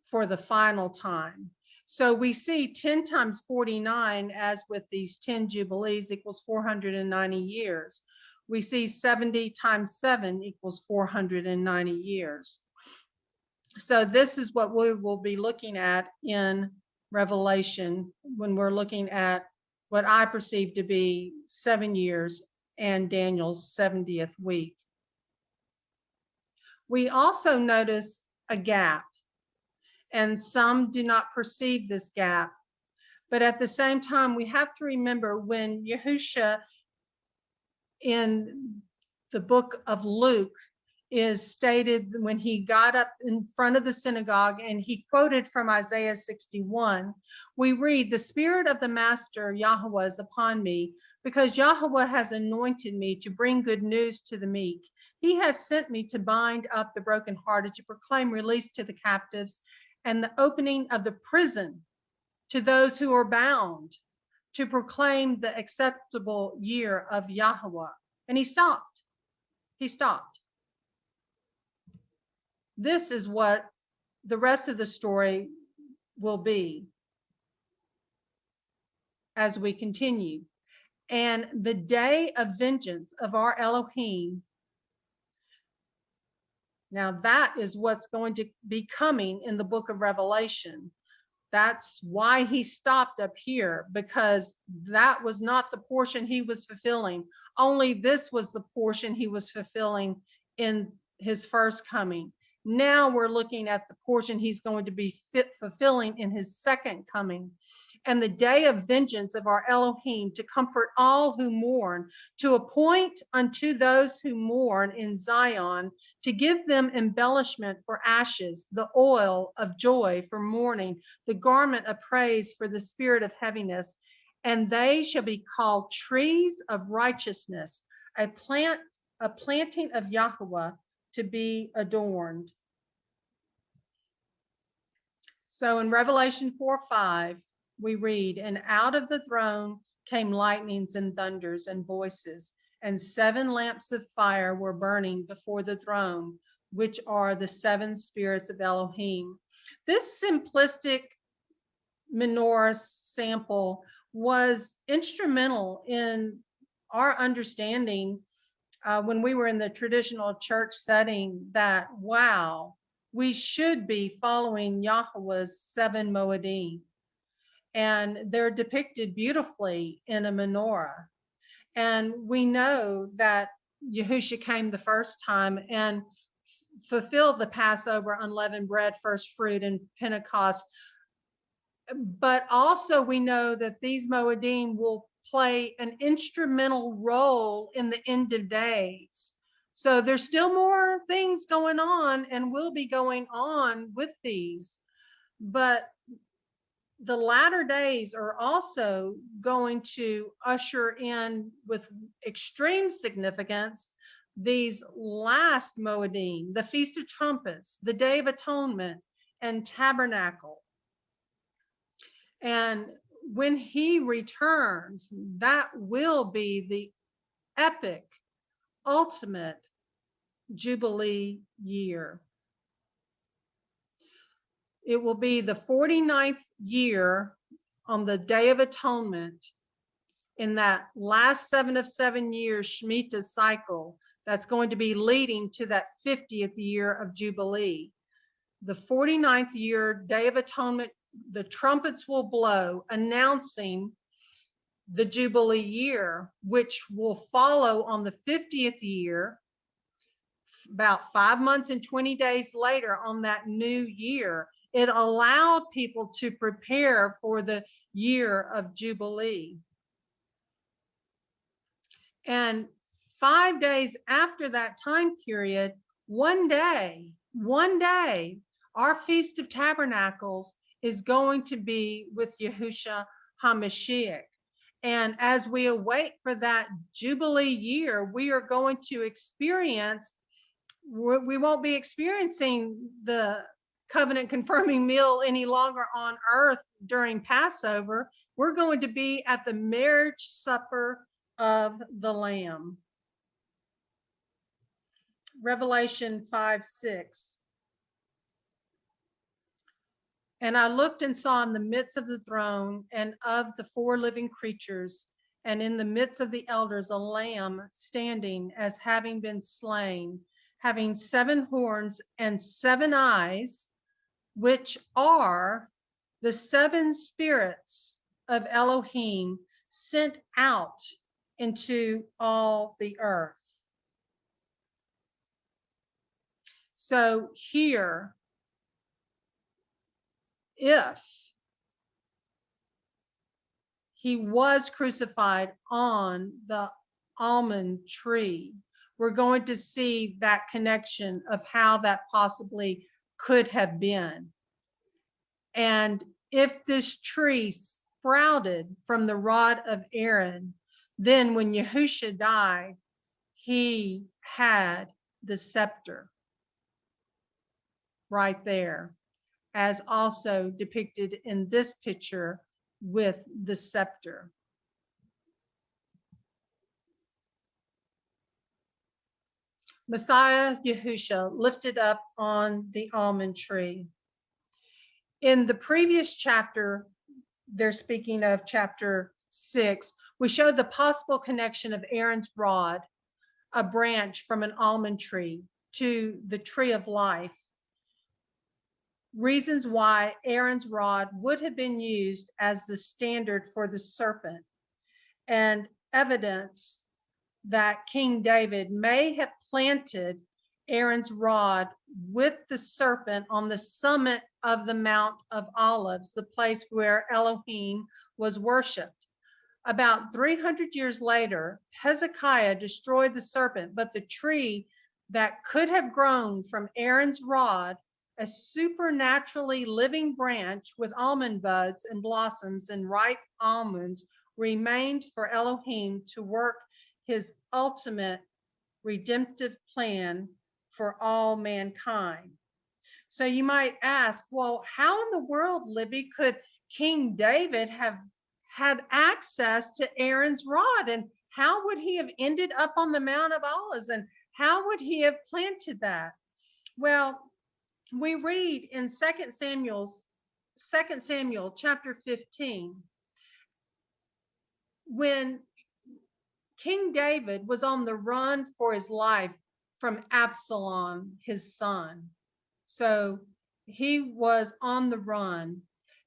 for the final time. So we see 10 times 49, as with these 10 jubilees, equals 490 years. We see 70 times 7 equals 490 years. So this is what we will be looking at in Revelation when we're looking at what I perceive to be 7 years and Daniel's 70th week. We also notice a gap, and some do not perceive this gap. But at the same time, we have to remember when Yahusha in the book of Luke is stated, when he got up in front of the synagogue and he quoted from Isaiah 61, we read, "The Spirit of the Master Yahweh is upon me, because Yahweh has anointed me to bring good news to the meek. He has sent me to bind up the brokenhearted, to proclaim release to the captives, and the opening of the prison to those who are bound, to proclaim the acceptable year of Yahweh." And he stopped. He stopped. This is what the rest of the story will be as we continue. And the day of vengeance of our Elohim, now that is what's going to be coming in the book of Revelation. That's why he stopped up here, because that was not the portion he was fulfilling. Only this was the portion he was fulfilling in his first coming. Now we're looking at the portion he's going to be fulfilling in his second coming. And the day of vengeance of our Elohim, to comfort all who mourn, to appoint unto those who mourn in Zion, to give them embellishment for ashes, the oil of joy for mourning, the garment of praise for the spirit of heaviness. And they shall be called trees of righteousness, a planting of Yahweh, to be adorned. So in Revelation 4:5, we read, "And out of the throne came lightnings and thunders and voices, and 7 lamps of fire were burning before the throne, which are the 7 spirits of Elohim." This simplistic menorah sample was instrumental in our understanding when we were in the traditional church setting that, wow, we should be following Yahweh's 7 Moedim. And they're depicted beautifully in a menorah. And we know that Yahusha came the first time and fulfilled the Passover, unleavened bread, first fruit, and Pentecost. But also we know that these Moedim will play an instrumental role in the end of days. So there's still more things going on and will be going on with these. But the latter days are also going to usher in, with extreme significance, these last Moedim, the Feast of Trumpets, the Day of Atonement, and Tabernacle. And when he returns, that will be the epic, ultimate Jubilee year. It will be the 49th year on the Day of Atonement, in that last 7 of 7 years Shemitah cycle that's going to be leading to that 50th year of Jubilee. The 49th year, Day of Atonement, the trumpets will blow, announcing the Jubilee year, which will follow on the 50th year, about 5 months and 20 days later on that new year. It allowed people to prepare for the year of Jubilee. And 5 days after that time period, one day, our Feast of Tabernacles is going to be with Yahusha HaMashiach. And as we await for that Jubilee year, we are going to experience we won't be experiencing the covenant confirming meal any longer on earth during Passover. We're going to be at the marriage supper of the Lamb. Revelation 5:6. And I looked and saw in the midst of the throne and of the four living creatures, and in the midst of the elders, a lamb standing as having been slain, having 7 horns and 7 eyes, which are the 7 spirits of Elohim sent out into all the earth. So here, if he was crucified on the almond tree, we're going to see that connection of how that possibly could have been. And if this tree sprouted from the rod of Aaron, then when Yahusha died, he had the scepter right there, as also depicted in this picture with the scepter. Messiah Yahusha lifted up on the almond tree. In the previous chapter, they're speaking of chapter 6, we showed the possible connection of Aaron's rod, a branch from an almond tree, to the tree of life. Reasons why Aaron's rod would have been used as the standard for the serpent, and evidence that King David may have planted Aaron's rod with the serpent on the summit of the Mount of Olives, the place where Elohim was worshipped. About 300 years later, Hezekiah destroyed the serpent, but the tree that could have grown from Aaron's rod, a supernaturally living branch with almond buds and blossoms and ripe almonds, remained for Elohim to work his ultimate redemptive plan for all mankind. So you might ask, well, how in the world, Libby, could King David have had access to Aaron's rod? And how would he have ended up on the Mount of Olives? And how would he have planted that? Well, we read in 2 Samuel chapter 15, when King David was on the run for his life from Absalom, his son. So he was on the run.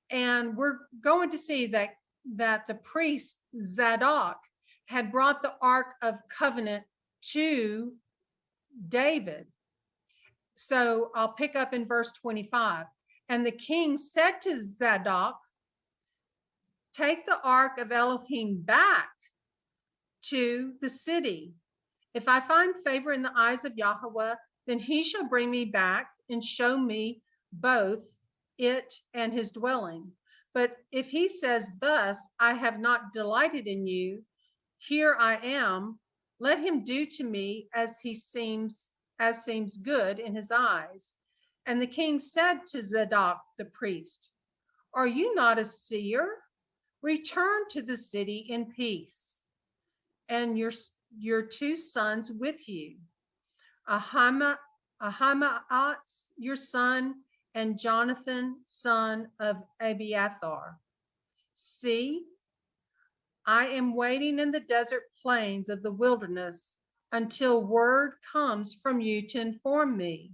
And we're going to see that the priest Zadok had brought the Ark of Covenant to David. So I'll pick up in verse 25. And the king said to Zadok, take the Ark of Elohim back to the city. If I find favor in the eyes of Yahweh, then he shall bring me back and show me both it and his dwelling. But if he says thus, I have not delighted in you, here I am, let him do to me as seems good in his eyes. And the king said to Zadok the priest, are you not a seer? Return to the city in peace, and your 2 sons with you, Ahimaaz your son, and Jonathan, son of Abiathar. See, I am waiting in the desert plains of the wilderness until word comes from you to inform me.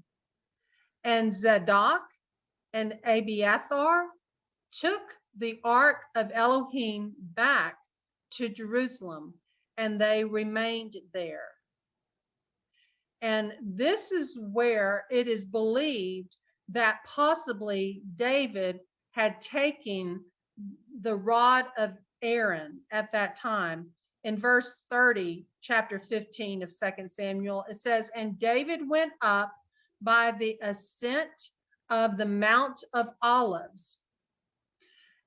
And Zadok and Abiathar took the Ark of Elohim back to Jerusalem, and they remained there. And this is where it is believed that possibly David had taken the rod of Aaron at that time. In verse 30, chapter 15 of 2 Samuel, it says, and David went up by the ascent of the Mount of Olives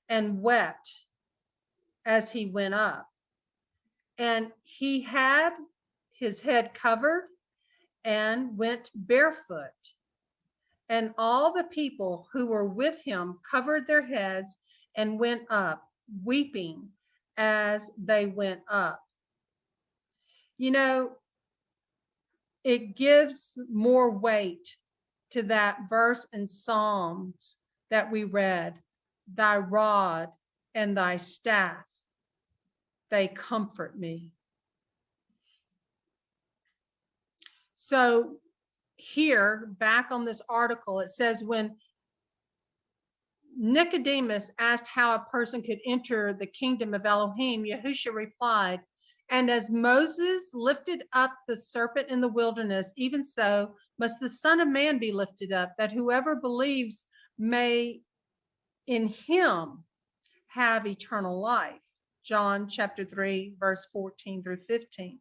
and wept as he went up. And he had his head covered, and went barefoot. And all the people who were with him covered their heads and went up, weeping as they went up. You know, it gives more weight to that verse in Psalms that we read. Thy rod and thy staff, they comfort me. So here, back on this article, it says, when Nicodemus asked how a person could enter the kingdom of Elohim, Yahusha replied, and as Moses lifted up the serpent in the wilderness, even so must the Son of Man be lifted up, that whoever believes may in him have eternal life. John chapter 3, verse 14 through 15.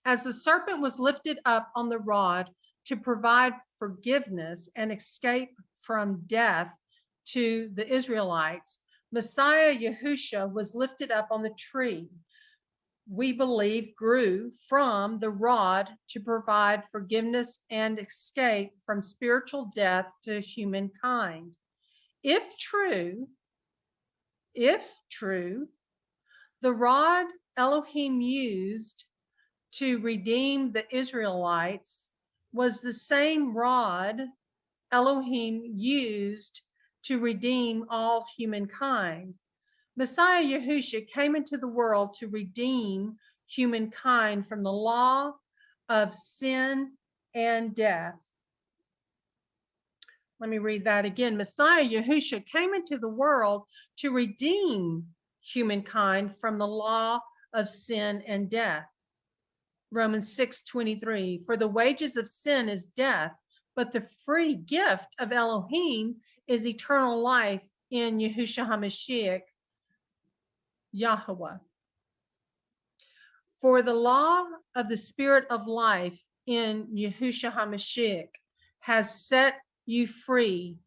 As the serpent was lifted up on the rod to provide forgiveness and escape from death to the Israelites, Messiah Yahusha was lifted up on the tree, we believe grew from the rod to provide forgiveness and escape from spiritual death to humankind. If true, the rod Elohim used to redeem the Israelites was the same rod Elohim used to redeem all humankind. Messiah Yahusha came into the world to redeem humankind from the law of sin and death. Let me read that again. Messiah Yahusha came into the world to redeem humankind from the law of sin and death. Romans 6:23, for the wages of sin is death, but the free gift of Elohim is eternal life in Yahusha HaMashiach, Yahweh. For the law of the spirit of life in Yahusha HaMashiach has set you free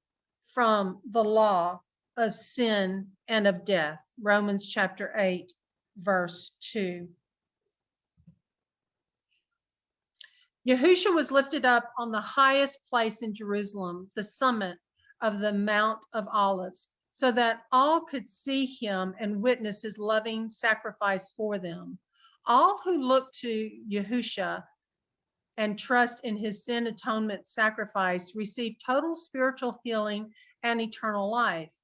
from the law of sin and of death. Romans chapter 8, verse 2. Yahusha was lifted up on the highest place in Jerusalem, the summit of the Mount of Olives, so that all could see him and witness his loving sacrifice for them. All who look to Yahusha and trust in his sin atonement sacrifice receive total spiritual healing and eternal life.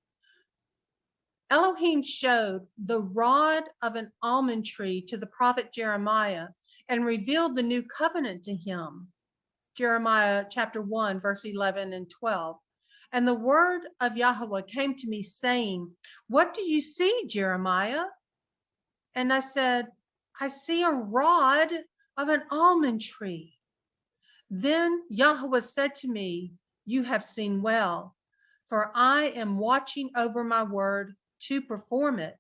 Elohim showed the rod of an almond tree to the prophet Jeremiah and revealed the new covenant to him. Jeremiah chapter 1, verse 11 and 12. And the word of Yahweh came to me saying, what do you see, Jeremiah? And I said, I see a rod of an almond tree. Then Yahweh said to me, you have seen well, for I am watching over my word to perform it.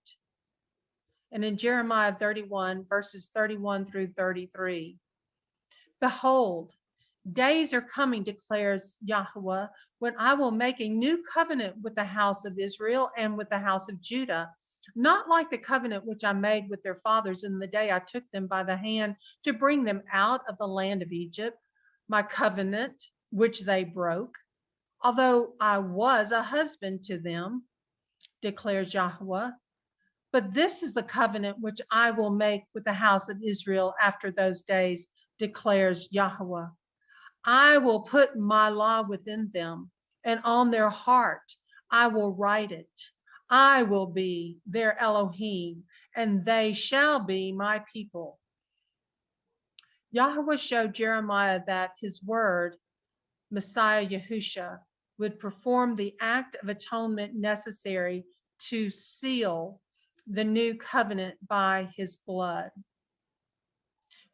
And in Jeremiah 31, verses 31 through 33, behold, days are coming, declares Yahweh, when I will make a new covenant with the house of Israel and with the house of Judah, not like the covenant which I made with their fathers in the day I took them by the hand to bring them out of the land of Egypt, my covenant which they broke, although I was a husband to them, declares Yahweh. But this is the covenant which I will make with the house of Israel after those days, declares Yahweh. I will put my law within them, and on their heart I will write it. I will be their Elohim, and they shall be my people. Yahweh showed Jeremiah that his word, Messiah Yahusha, would perform the act of atonement necessary to seal the new covenant by his blood.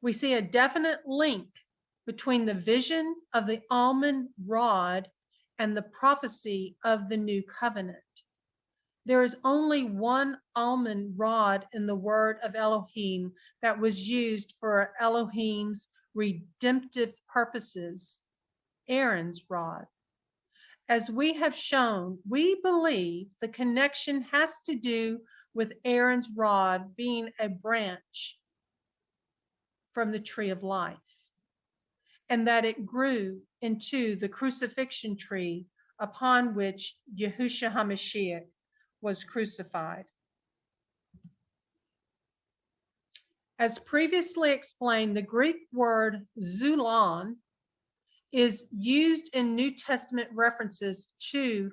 We see a definite link between the vision of the almond rod and the prophecy of the new covenant. There is only one almond rod in the word of Elohim that was used for Elohim's redemptive purposes, Aaron's rod. As we have shown, we believe the connection has to do with Aaron's rod being a branch from the tree of life. and that it grew into the crucifixion tree upon which Yahusha HaMashiach was crucified. As previously explained, the Greek word zulon is used in New Testament references to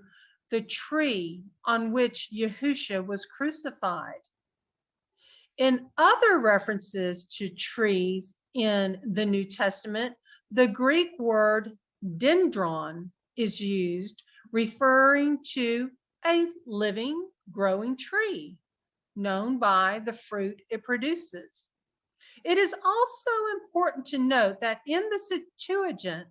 the tree on which Yahusha was crucified. In other references to trees in the New Testament, the Greek word dendron is used, referring to a living, growing tree known by the fruit it produces. It is also important to note that in the Septuagint,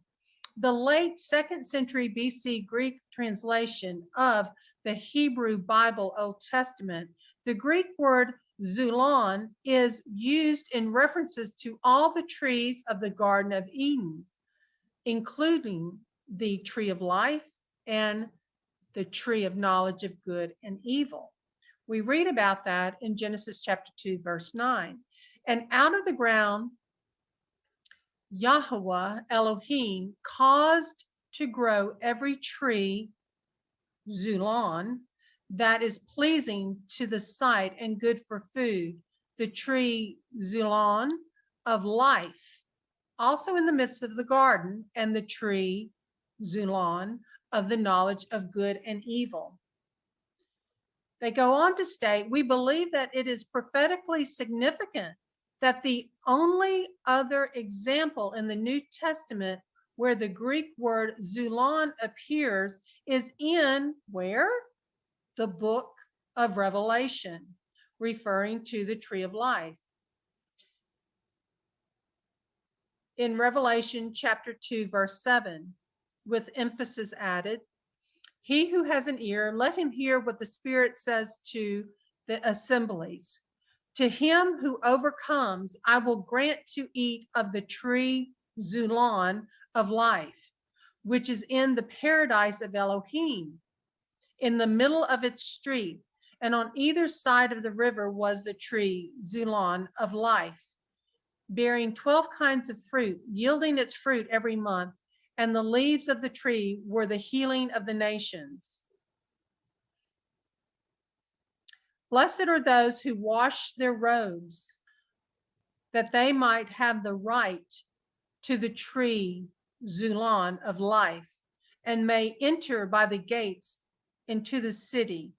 the late 2nd century BC Greek translation of the Hebrew Bible Old Testament, the Greek word zulon is used in references to all the trees of the Garden of Eden, including the tree of life and the tree of knowledge of good and evil. We read about that in Genesis chapter 2, verse 9. And out of the ground, Yahweh Elohim caused to grow every tree, zulon, that is pleasing to the sight and good for food, the tree zulon of life, also in the midst of the garden, and the tree zulon of the knowledge of good and evil. They go on to state, we believe that it is prophetically significant that the only other example in the New Testament where the Greek word zulon appears is in where? The book of Revelation, referring to the tree of life. In Revelation chapter 2, verse 7, with emphasis added, he who has an ear, let him hear what the Spirit says to the assemblies. To him who overcomes, I will grant to eat of the tree zulon of life, which is in the paradise of Elohim, in the middle of its street, and on either side of the river was the tree zulon of life, bearing 12 kinds of fruit, yielding its fruit every month, and the leaves of the tree were the healing of the nations. Blessed are those who wash their robes, that they might have the right to the tree zulon of life, and may enter by the gates into the city.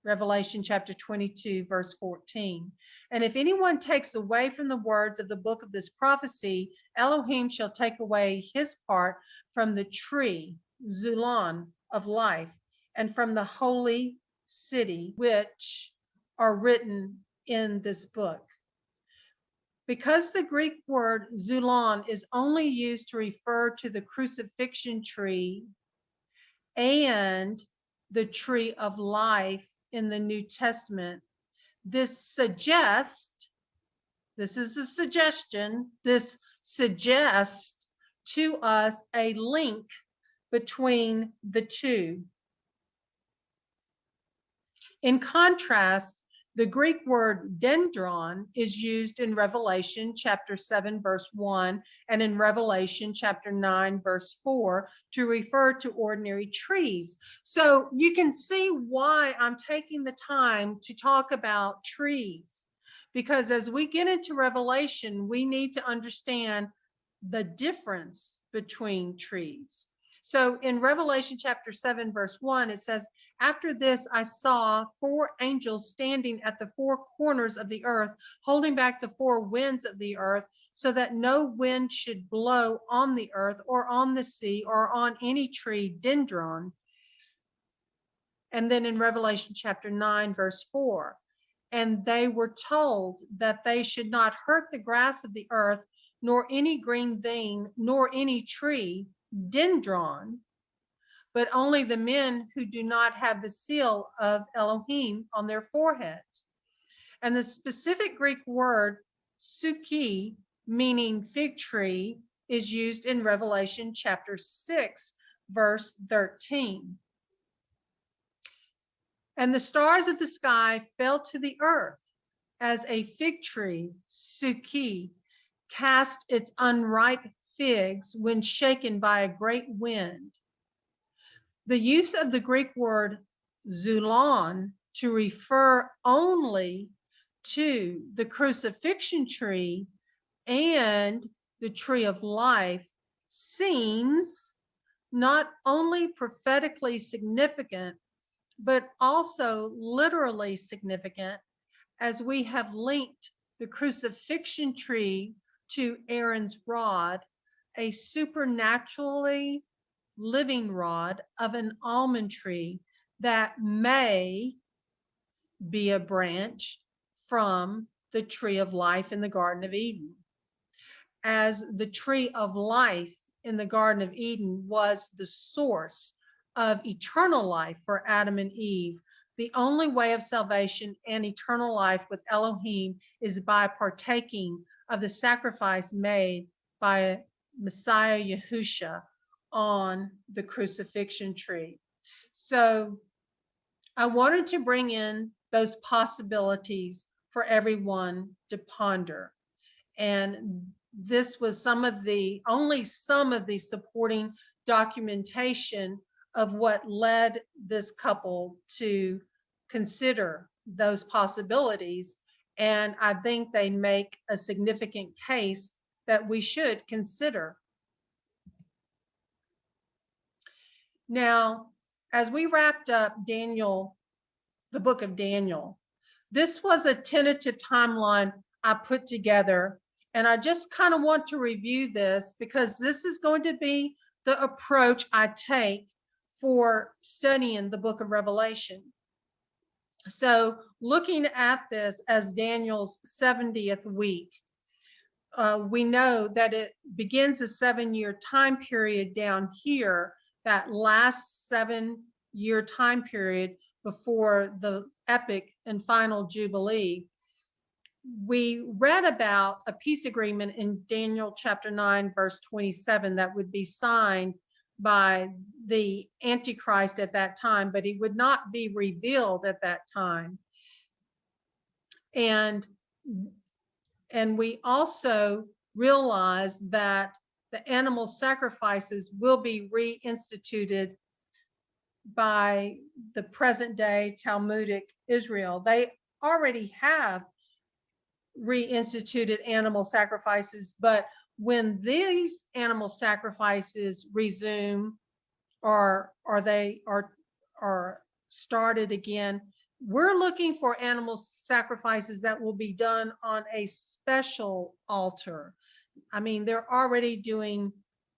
Revelation chapter 22, verse 14. And if anyone takes away from the words of the book of this prophecy, Elohim shall take away his part from the tree zulon of life, and from the holy city, which are written in this book. Because the Greek word zulon is only used to refer to the crucifixion tree and the tree of life in the New Testament, this suggests to us a link between the two. In contrast, the Greek word dendron is used in Revelation chapter 7, verse 1, and in Revelation chapter 9, verse 4, to refer to ordinary trees. So you can see why I'm taking the time to talk about trees, because as we get into Revelation, we need to understand the difference between trees. So in Revelation chapter 7, verse 1, it says, after this, I saw 4 angels standing at the 4 corners of the earth, holding back the 4 winds of the earth, so that no wind should blow on the earth or on the sea or on any tree, dendron. And then in Revelation chapter 9, verse 4, and they were told that they should not hurt the grass of the earth, nor any green thing, nor any tree, dendron, but only the men who do not have the seal of Elohim on their foreheads. And the specific Greek word suki, meaning fig tree, is used in Revelation chapter 6, verse 13. And the stars of the sky fell to the earth as a fig tree, suki, cast its unripe figs when shaken by a great wind. The use of the Greek word zulon to refer only to the crucifixion tree and the tree of life seems not only prophetically significant, but also literally significant, as we have linked the crucifixion tree to Aaron's rod, a supernaturally living rod of an almond tree that may be a branch from the tree of life in the Garden of Eden. As the tree of life in the Garden of Eden was the source of eternal life for Adam and Eve, the only way of salvation and eternal life with Elohim is by partaking of the sacrifice made by Messiah Yahusha on the crucifixion tree. So I wanted to bring in those possibilities for everyone to ponder. And this was only some of the supporting documentation of what led this couple to consider those possibilities. And I think they make a significant case that we should consider. Now, as we wrapped up Daniel, the book of Daniel, this was a tentative timeline I put together. And I just kind of want to review this because this is going to be the approach I take for studying the book of Revelation. So looking at this as Daniel's 70th week, we know that it begins a 7-year time period down here, that last 7-year time period before the epic and final Jubilee. We read about a peace agreement in Daniel chapter 9, verse 27, that would be signed by the Antichrist at that time, but he would not be revealed at that time. And we also realize that the animal sacrifices will be reinstituted by the present day Talmudic Israel. They already have reinstituted animal sacrifices, but when these animal sacrifices resume or they are started again, we're looking for animal sacrifices that will be done on a special altar. I mean, they're already doing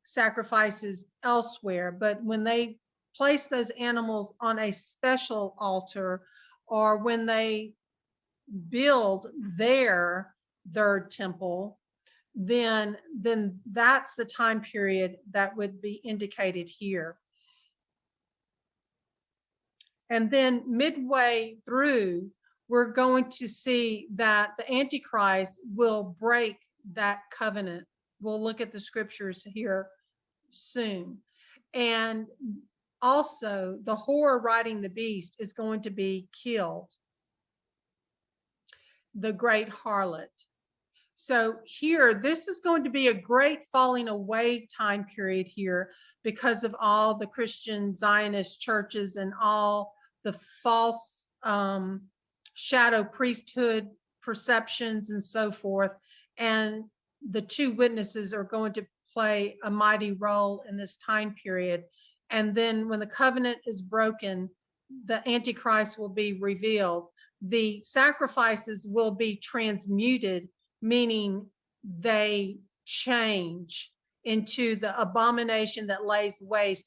sacrifices elsewhere, but when they place those animals on a special altar, or when they build their third temple, then that's the time period that would be indicated here. And then midway through, we're going to see that the Antichrist will break that covenant. We'll look at the scriptures here soon. And also, the whore riding the beast is going to be killed, the great harlot. So here, this is going to be a great falling away time period here because of all the Christian Zionist churches and all the false shadow priesthood perceptions and so forth. And the two witnesses are going to play a mighty role in this time period. And then when the covenant is broken, the Antichrist will be revealed. The sacrifices will be transmuted, meaning they change into the abomination that lays waste,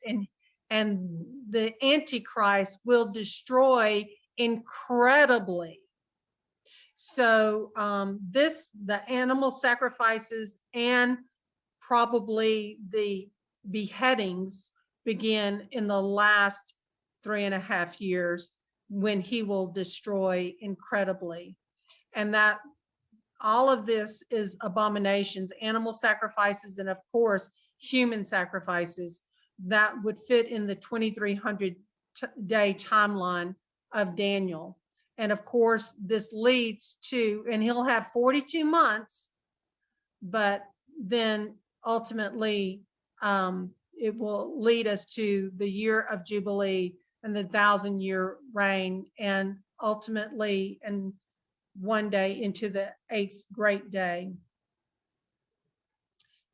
and the Antichrist will destroy incredibly. So the animal sacrifices and probably the beheadings begin in the last 3.5 years, when he will destroy incredibly. And that all of this is abominations, animal sacrifices, and of course, human sacrifices that would fit in the 2300-day timeline of Daniel. And of course, this leads to, and he'll have 42 months, but then ultimately it will lead us to the year of Jubilee and the 1,000-year reign, and ultimately, and one day into the 8th great day.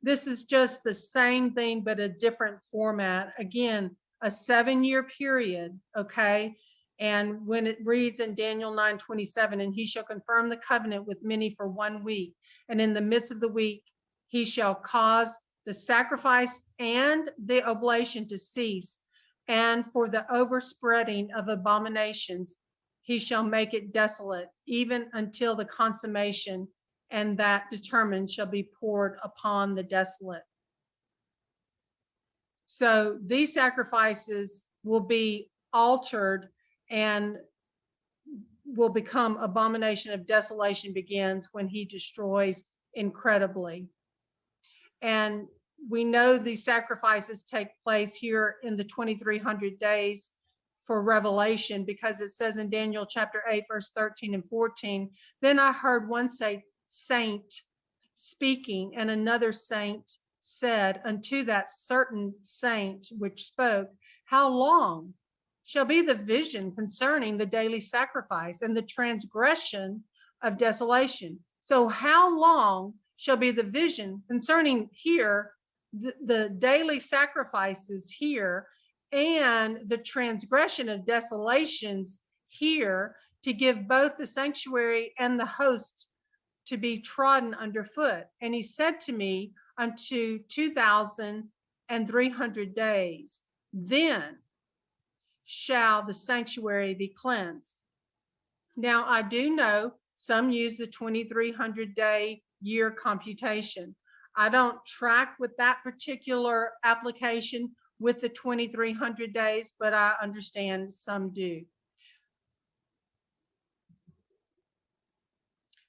This is just the same thing, but a different format. Again, a 7-year period, okay? And when it reads in Daniel 9:27, and he shall confirm the covenant with many for 1 week, and in the midst of the week, he shall cause the sacrifice and the oblation to cease, and for the overspreading of abominations, he shall make it desolate, even until the consummation, and that determined shall be poured upon the desolate. So these sacrifices will be altered and will become abomination of desolation begins when he destroys incredibly. And we know these sacrifices take place here in the 2300 days for Revelation, because it says in Daniel chapter 8, verse 13 and 14, then I heard one saint speaking, and another saint said unto that certain saint which spoke, how long shall be the vision concerning the daily sacrifice and the transgression of desolation? So how long shall be the vision concerning here the daily sacrifices here and the transgression of desolations here, to give both the sanctuary and the host to be trodden underfoot? And he said to me, unto 2,300 days, then shall the sanctuary be cleansed. Now, I do know some use the 2,300 day year computation. I don't track with that particular application with the 2,300 days, but I understand some do.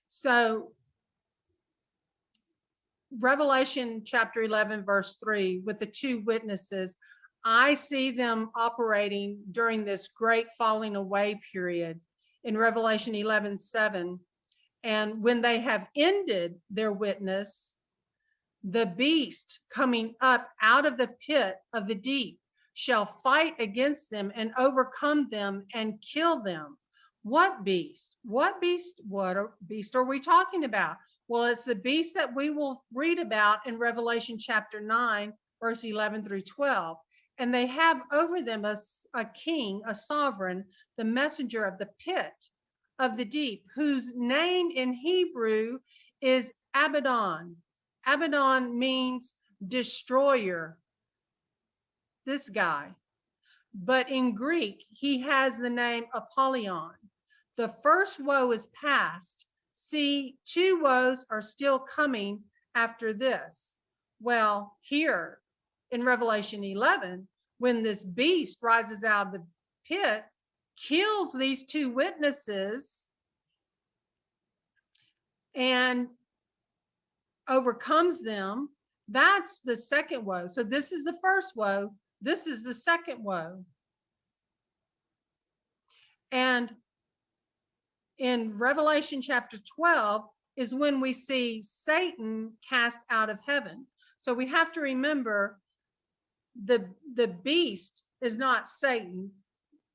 So Revelation chapter 11, verse 3, with the 2 witnesses, I see them operating during this great falling away period in Revelation 11:7. And when they have ended their witness, the beast coming up out of the pit of the deep shall fight against them and overcome them and kill them. What beast? What beast? What beast are we talking about? Well, it's the beast that we will read about in Revelation chapter 9, verse 11 through 12. And they have over them a king, a sovereign, the messenger of the pit of the deep, whose name in Hebrew is Abaddon. Abaddon means destroyer, this guy. But in Greek, he has the name Apollyon. The first woe is past. See, 2 woes are still coming after this. Well, here in Revelation 11, when this beast rises out of the pit, kills these 2 witnesses, and overcomes them, that's the second woe. So this is the first woe. This is the second woe. And in Revelation chapter 12 is when we see Satan cast out of heaven. So we have to remember the beast is not Satan.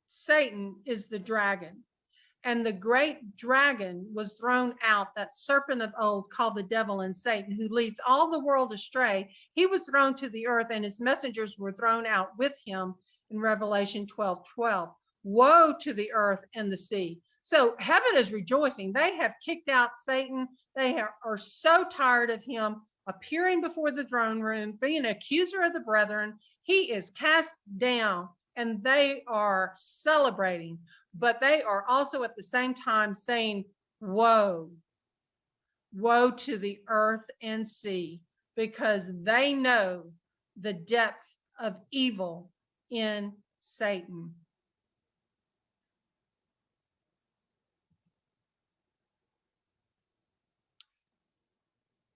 Satan is the dragon. And the great dragon was thrown out, that serpent of old called the devil and Satan, who leads all the world astray. He was thrown to the earth, and his messengers were thrown out with him in Revelation 12:12. Woe to the earth and the sea. So heaven is rejoicing. They have kicked out Satan. They are so tired of him appearing before the throne room, being an accuser of the brethren. He is cast down, and they are celebrating. But they are also at the same time saying, woe, woe to the earth and sea, because they know the depth of evil in Satan.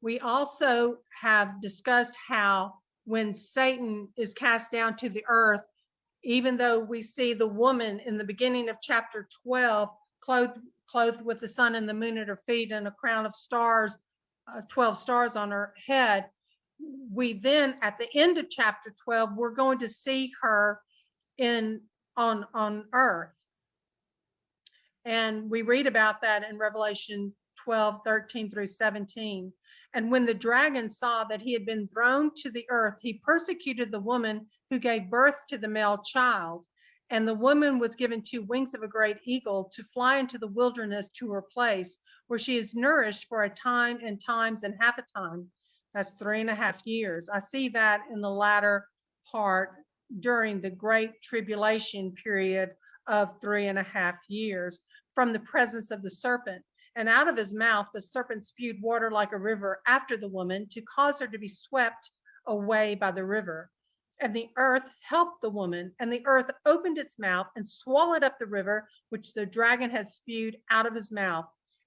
We also have discussed how when Satan is cast down to the earth, even though we see the woman in the beginning of chapter 12 clothed with the sun and the moon at her feet and a crown of stars, 12 stars on her head, we then, at the end of chapter 12, we're going to see her on earth. And we read about that in Revelation 12:13-17. And when the dragon saw that he had been thrown to the earth, he persecuted the woman who gave birth to the male child. And the woman was given 2 wings of a great eagle to fly into the wilderness to her place, where she is nourished for a time and times and half a time. That's 3.5 years. I see that in the latter part during the great tribulation period of 3.5 years, from the presence of the serpent. And out of his mouth, the serpent spewed water like a river after the woman, to cause her to be swept away by the river. And the earth helped the woman, and the earth opened its mouth and swallowed up the river which the dragon had spewed out of his mouth.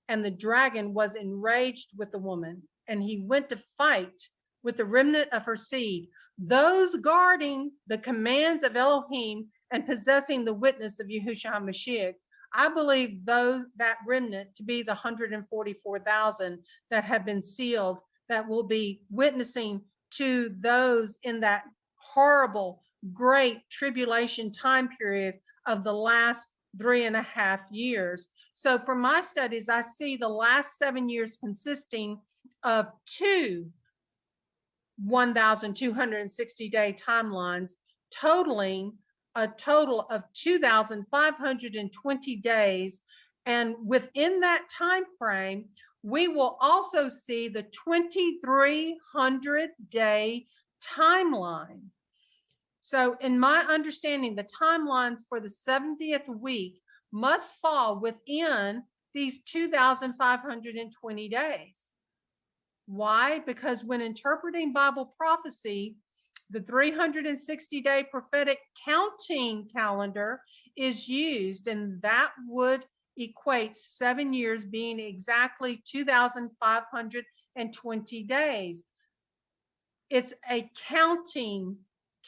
And the dragon was enraged with the woman, and he went to fight with the remnant of her seed, those guarding the commands of Elohim and possessing the witness of Yahusha HaMashiach. I believe that remnant to be the 144,000 that have been sealed, that will be witnessing to those in that horrible, great tribulation time period of the last 3.5 years. So for my studies, I see the last 7 years consisting of 2 1,260-day timelines, totaling a total of 2,520 days. And within that time frame, we will also see the 2,300-day timeline. So in my understanding, the timelines for the 70th week must fall within these 2,520 days. Why? Because when interpreting Bible prophecy, the 360-day prophetic counting calendar is used, and that would equate 7 years being exactly 2,520 days. It's a counting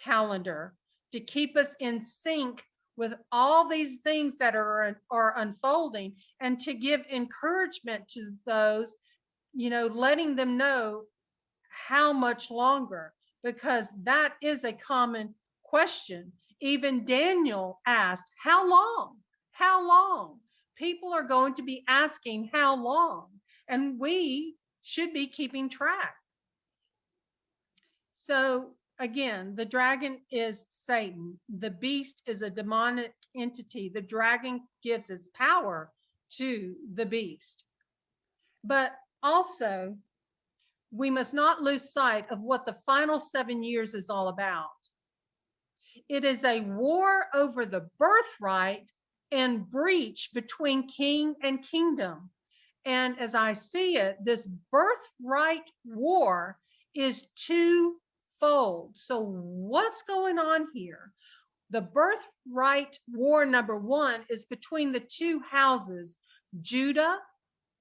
calendar to keep us in sync with all these things that are unfolding, and to give encouragement to those, letting them know how much longer, because that is a common question. Even Daniel asked, how long? How long? People are going to be asking how long, and we should be keeping track. So again, the dragon is Satan. The beast is a demonic entity. The dragon gives its power to the beast. But also, we must not lose sight of what the final 7 years is all about. It is a war over the birthright and breach between king and kingdom. And as I see it, this birthright war is twofold. So what's going on here? The birthright war number 1 is between the 2 houses, Judah,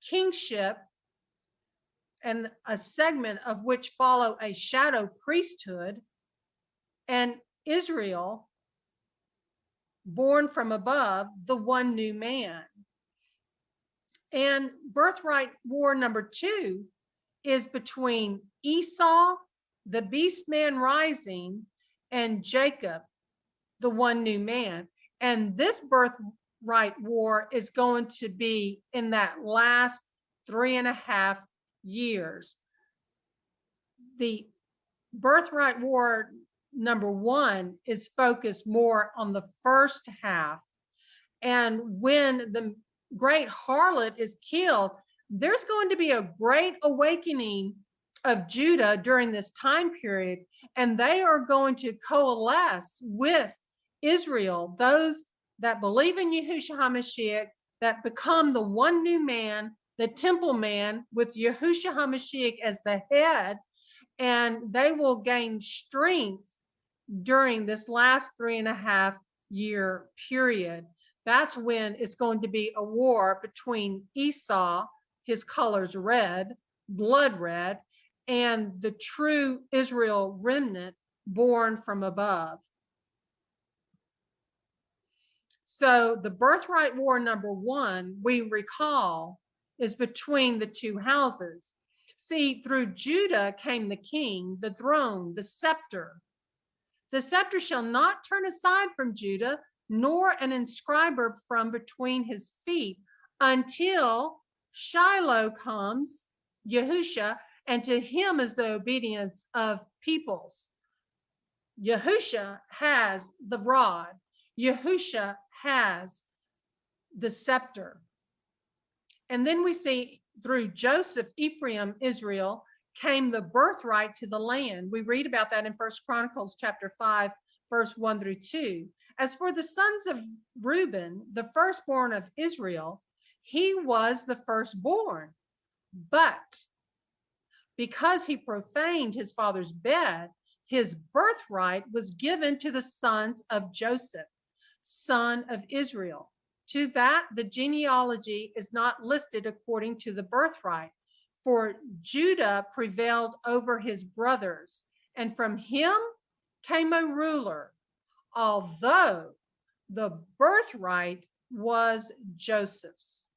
kingship, and a segment of which follow a shadow priesthood, and Israel, born from above, the one new man. And birthright war number 2 is between Esau, the beast man rising, and Jacob, the one new man. And this birthright war is going to be in that last 3.5 years. The birthright war number 1 is focused more on the first half. And when the great harlot is killed, there's going to be a great awakening of Judah during this time period, and they are going to coalesce with Israel, those that believe in Yahusha HaMashiach, that become the one new man, the temple man, with Yahusha HaMashiach as the head, and they will gain strength during this last 3.5 year period. That's when it's going to be a war between Esau, his colors red, blood red, and the true Israel remnant born from above. So the birthright war number 1, we recall, is between the 2 houses. See, through Judah came the king, the throne, the scepter. The scepter shall not turn aside from Judah, nor an inscriber from between his feet, until Shiloh comes, Yahusha, and to him is the obedience of peoples. Yahusha has the rod. Yahusha has the scepter. And then we see through Joseph, Ephraim, Israel, came the birthright to the land. We read about that in 1 Chronicles chapter 5, verse 1 through 2. As for the sons of Reuben, the firstborn of Israel, he was the firstborn. But because he profaned his father's bed, his birthright was given to the sons of Joseph, son of Israel. To that, the genealogy is not listed according to the birthright, for Judah prevailed over his brothers, and from him came a ruler, although the birthright was Joseph's.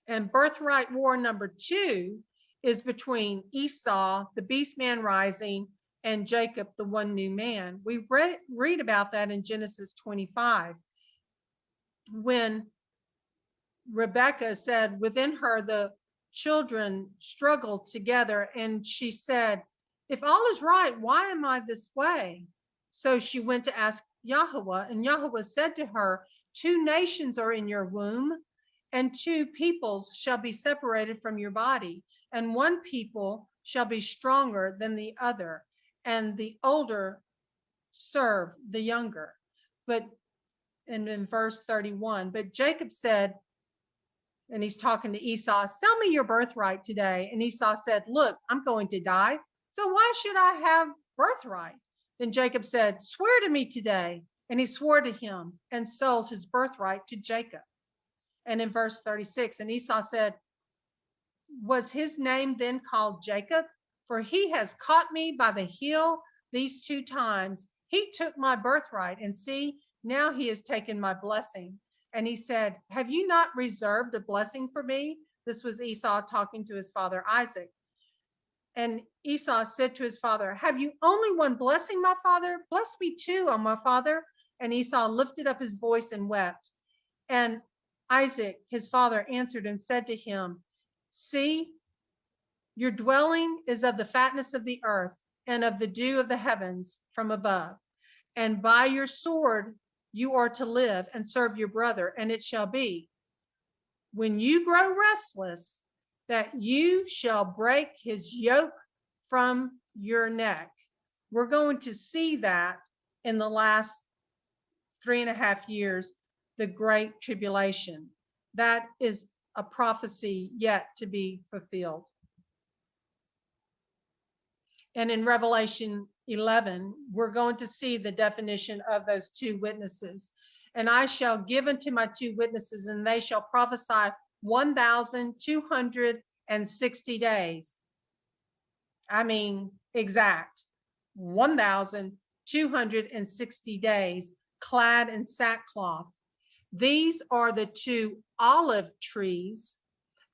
And birthright war number 2 is between Esau, the beast man rising, and Jacob, the one new man. We read about that in Genesis 25, when Rebekah said within her the children struggled together, and she said, if all is right, why am I this way? So she went to ask Yahweh, and Yahweh said to her, 2 nations are in your womb, and 2 peoples shall be separated from your body, and one people shall be stronger than the other, and the older serve the younger. And in verse 31, but Jacob said, and he's talking to Esau, sell me your birthright today. And Esau said, look, I'm going to die, so why should I have birthright? Then Jacob said, swear to me today. And he swore to him and sold his birthright to Jacob. And in verse 36, and Esau said, was his name then called Jacob? For he has caught me by the heel these 2 times. He took my birthright, and see, now he has taken my blessing. And he said, have you not reserved a blessing for me? This was Esau talking to his father Isaac. And Esau said to his father, have you only one blessing, my father? Bless me too, O my father. And Esau lifted up his voice and wept. And Isaac, his father, answered and said to him, see, your dwelling is of the fatness of the earth and of the dew of the heavens from above. And by your sword you are to live and serve your brother. And it shall be, when you grow restless, that you shall break his yoke from your neck. We're going to see that in the last 3.5 years, the Great Tribulation. That is a prophecy yet to be fulfilled. And in Revelation 11, we're going to see the definition of those 2 witnesses. And I shall give unto my 2 witnesses, and they shall prophesy 1,260 days. I mean, exact 1,260 days, clad in sackcloth. These are the 2 olive trees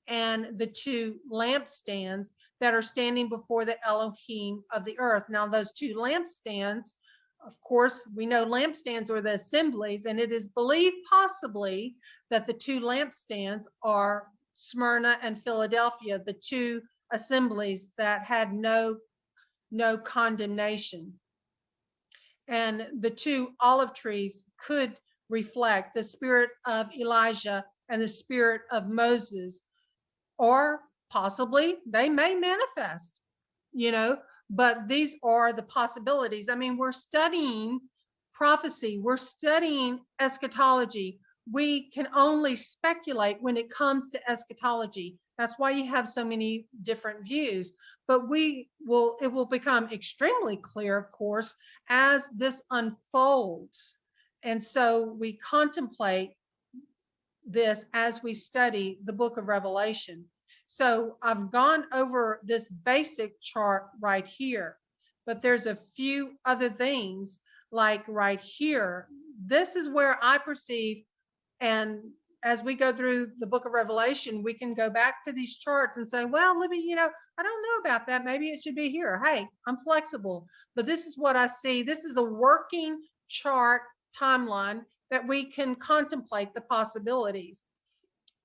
and the 2 lampstands that are standing before the Elohim of the earth. Now, those 2 lampstands, of course, we know lampstands are the assemblies, and it is believed possibly that the 2 lampstands are Smyrna and Philadelphia, the 2 assemblies that had no condemnation. And the 2 olive trees could reflect the spirit of Elijah and the spirit of Moses, or possibly they may manifest, but these are the possibilities. I mean, we're studying prophecy, we're studying eschatology. We can only speculate when it comes to eschatology. That's why you have so many different views, but it will become extremely clear, of course, as this unfolds. And so we contemplate this as we study the book of Revelation. So I've gone over this basic chart right here, but there's a few other things like right here. This is where I perceive, and as we go through the book of Revelation, we can go back to these charts and say, well, Libby, I don't know about that. Maybe it should be here. Hey, I'm flexible, but this is what I see. This is a working chart timeline that we can contemplate the possibilities.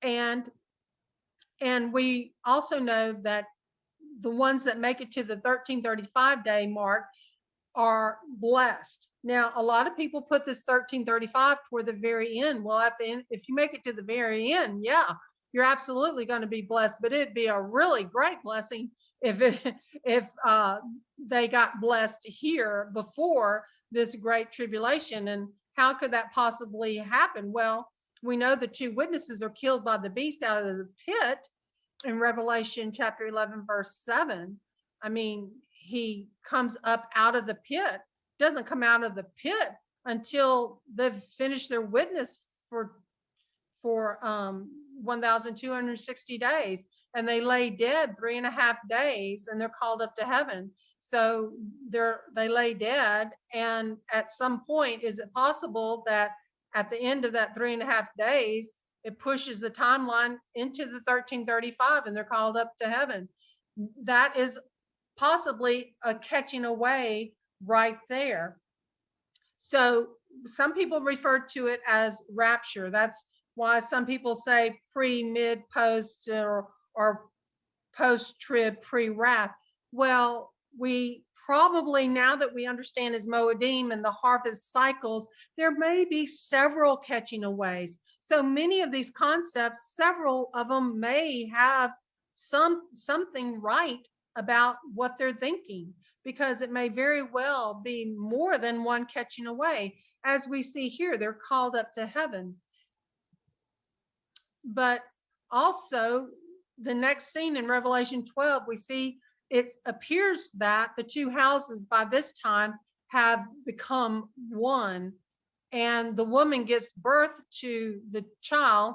And we also know that the ones that make it to the 1335 day mark are blessed. Now, a lot of people put this 1335 toward the very end. Well, at the end, if you make it to the very end, yeah, you're absolutely going to be blessed, but it'd be a really great blessing if they got blessed here before this great tribulation. And how could that possibly happen? Well, we know the two witnesses are killed by the beast out of the pit in Revelation chapter 11, verse 7. I mean, he comes up out of the pit, doesn't come out of the pit until they've finished their witness for 1,260 days, and they lay dead 3.5 days, and they're called up to heaven. So they lay dead, and at some point, is it possible that at the end of that 3.5 days, it pushes the timeline into the 1335 and they're called up to heaven? That is possibly a catching away right there. So some people refer to it as rapture. That's why some people say pre, mid, post, or post-trib, pre-wrath. Well, we probably, now that we understand his Moedim and the harvest cycles, there may be several catching aways. So many of these concepts, several of them may have something right about what they're thinking, because it may very well be more than one catching away. As we see here, they're called up to heaven. But also, the next scene in Revelation 12, we see it appears that the two houses by this time have become one, and the woman gives birth to the child.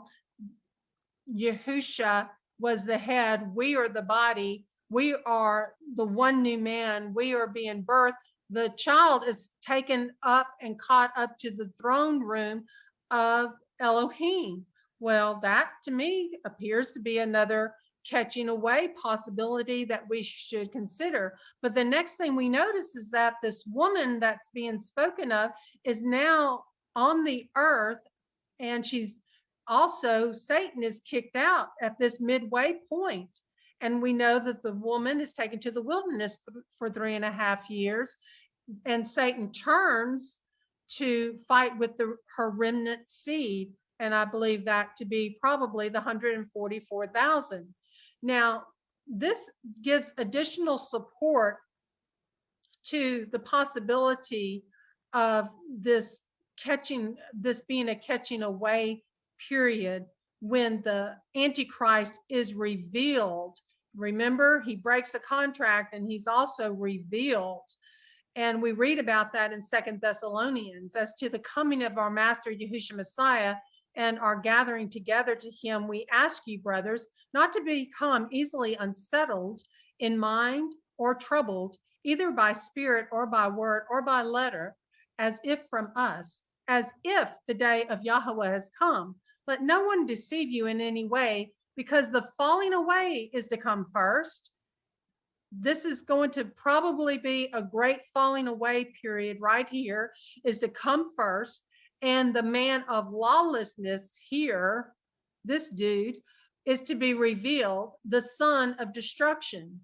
Yahusha was the head. We are the body. We are the one new man. We are being birthed. The child is taken up and caught up to the throne room of Elohim. Well, that to me appears to be another catching away possibility that we should consider. But the next thing we notice is that this woman that's being spoken of is now on the earth, and she's also, Satan is kicked out at this midway point. And we know that the woman is taken to the wilderness for 3.5 years, and Satan turns to fight with her remnant seed. And I believe that to be probably the 144,000. Now, this gives additional support to the possibility of this being a catching away period when the Antichrist is revealed. Remember, he breaks a contract and he's also revealed. And we read about that in 2 Thessalonians. As to the coming of our Master Yahusha Messiah and our gathering together to him, we ask you, brothers, not to become easily unsettled in mind or troubled, either by spirit or by word or by letter, as if from us, as if the day of Yahweh has come. Let no one deceive you in any way, because the falling away is to come first. This is going to probably be a great falling away period right here, is to come first. And the man of lawlessness here, this dude, is to be revealed, the son of destruction,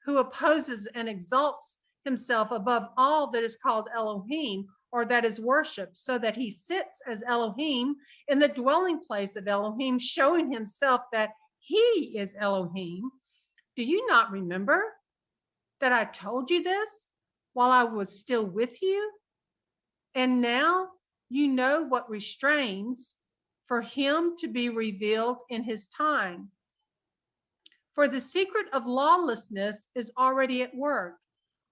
who opposes and exalts himself above all that is called Elohim, or that is worshipped, so that he sits as Elohim in the dwelling place of Elohim, showing himself that he is Elohim. Do you not remember that I told you this while I was still with you? And now you know what restrains for him to be revealed in his time. For the secret of lawlessness is already at work,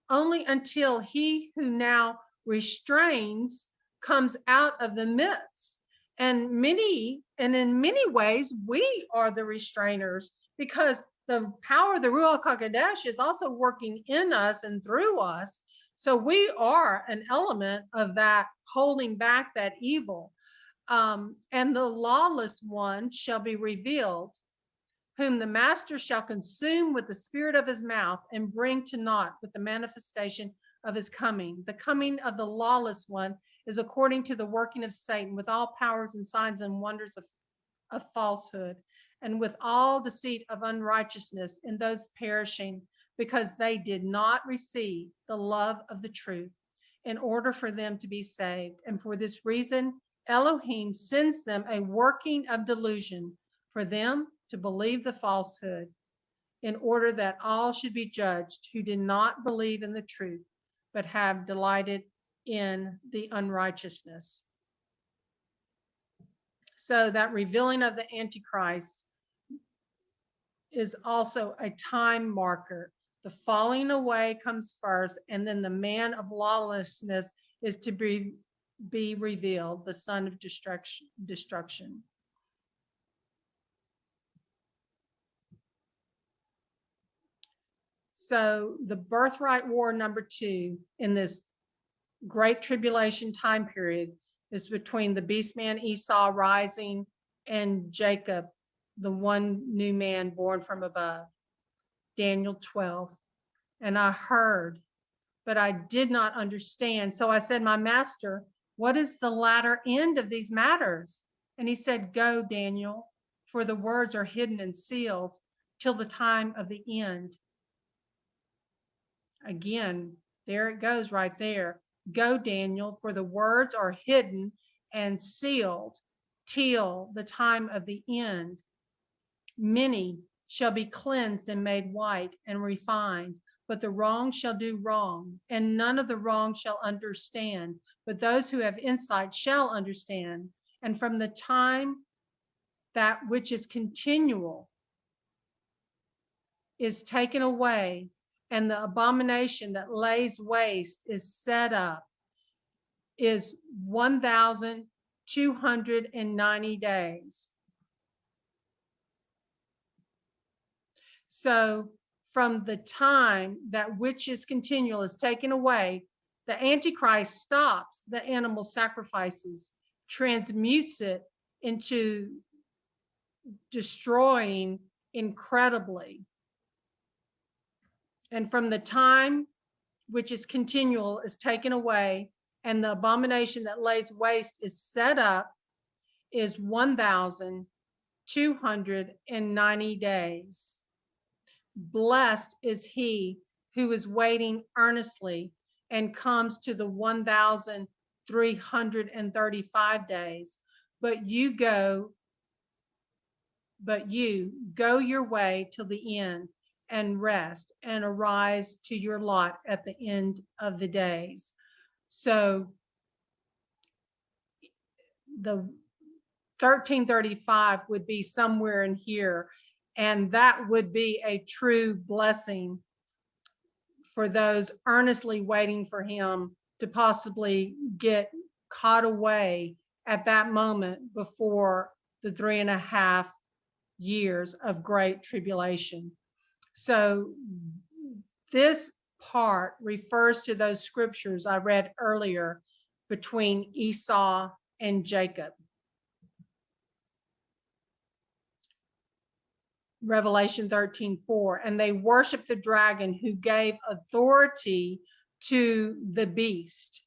only until he who now restrains comes out of the midst. And in many ways, we are the restrainers, because the power of the Ruach HaKodesh is also working in us and through us. So we are an element of that, holding back that evil. And the lawless one shall be revealed, whom the master shall consume with the spirit of his mouth and bring to naught with the manifestation of his coming. The coming of the lawless one is according to the working of Satan, with all powers and signs and wonders of falsehood, and with all deceit of unrighteousness in those perishing, because they did not receive the love of the truth in order for them to be saved. And for this reason, Elohim sends them a working of delusion for them to believe the falsehood, in order that all should be judged who did not believe in the truth, but have delighted in the unrighteousness. So that revealing of the Antichrist is also a time marker. The falling away comes first, and then the man of lawlessness is to be revealed, the son of destruction. So the birthright war number 2 in this great tribulation time period is between the beast man Esau rising and Jacob, the one new man born from above. Daniel 12. And I heard, but I did not understand. So I said, my master, what is the latter end of these matters? And he said, go, Daniel, for the words are hidden and sealed till the time of the end. Again, there it goes right there. Go, Daniel, for the words are hidden and sealed till the time of the end. Many shall be cleansed and made white and refined, but the wrong shall do wrong, and none of the wrong shall understand, but those who have insight shall understand. And from the time that which is continual is taken away, and the abomination that lays waste is set up, is 1,290 days. So from the time that which is continual is taken away, the Antichrist stops the animal sacrifices, transmutes it into destroying incredibly. And from the time which is continual is taken away, and the abomination that lays waste is set up, is 1,290 days. Blessed is he who is waiting earnestly and comes to the 1,335 days. But you go your way till the end, and rest, and arise to your lot at the end of the days. So the 1335 would be somewhere in here, and that would be a true blessing for those earnestly waiting for him to possibly get caught away at that moment before the 3.5 years of great tribulation. So this part refers to those scriptures I read earlier between Esau and Jacob. Revelation 13:4, and they worshiped the dragon who gave authority to the beast.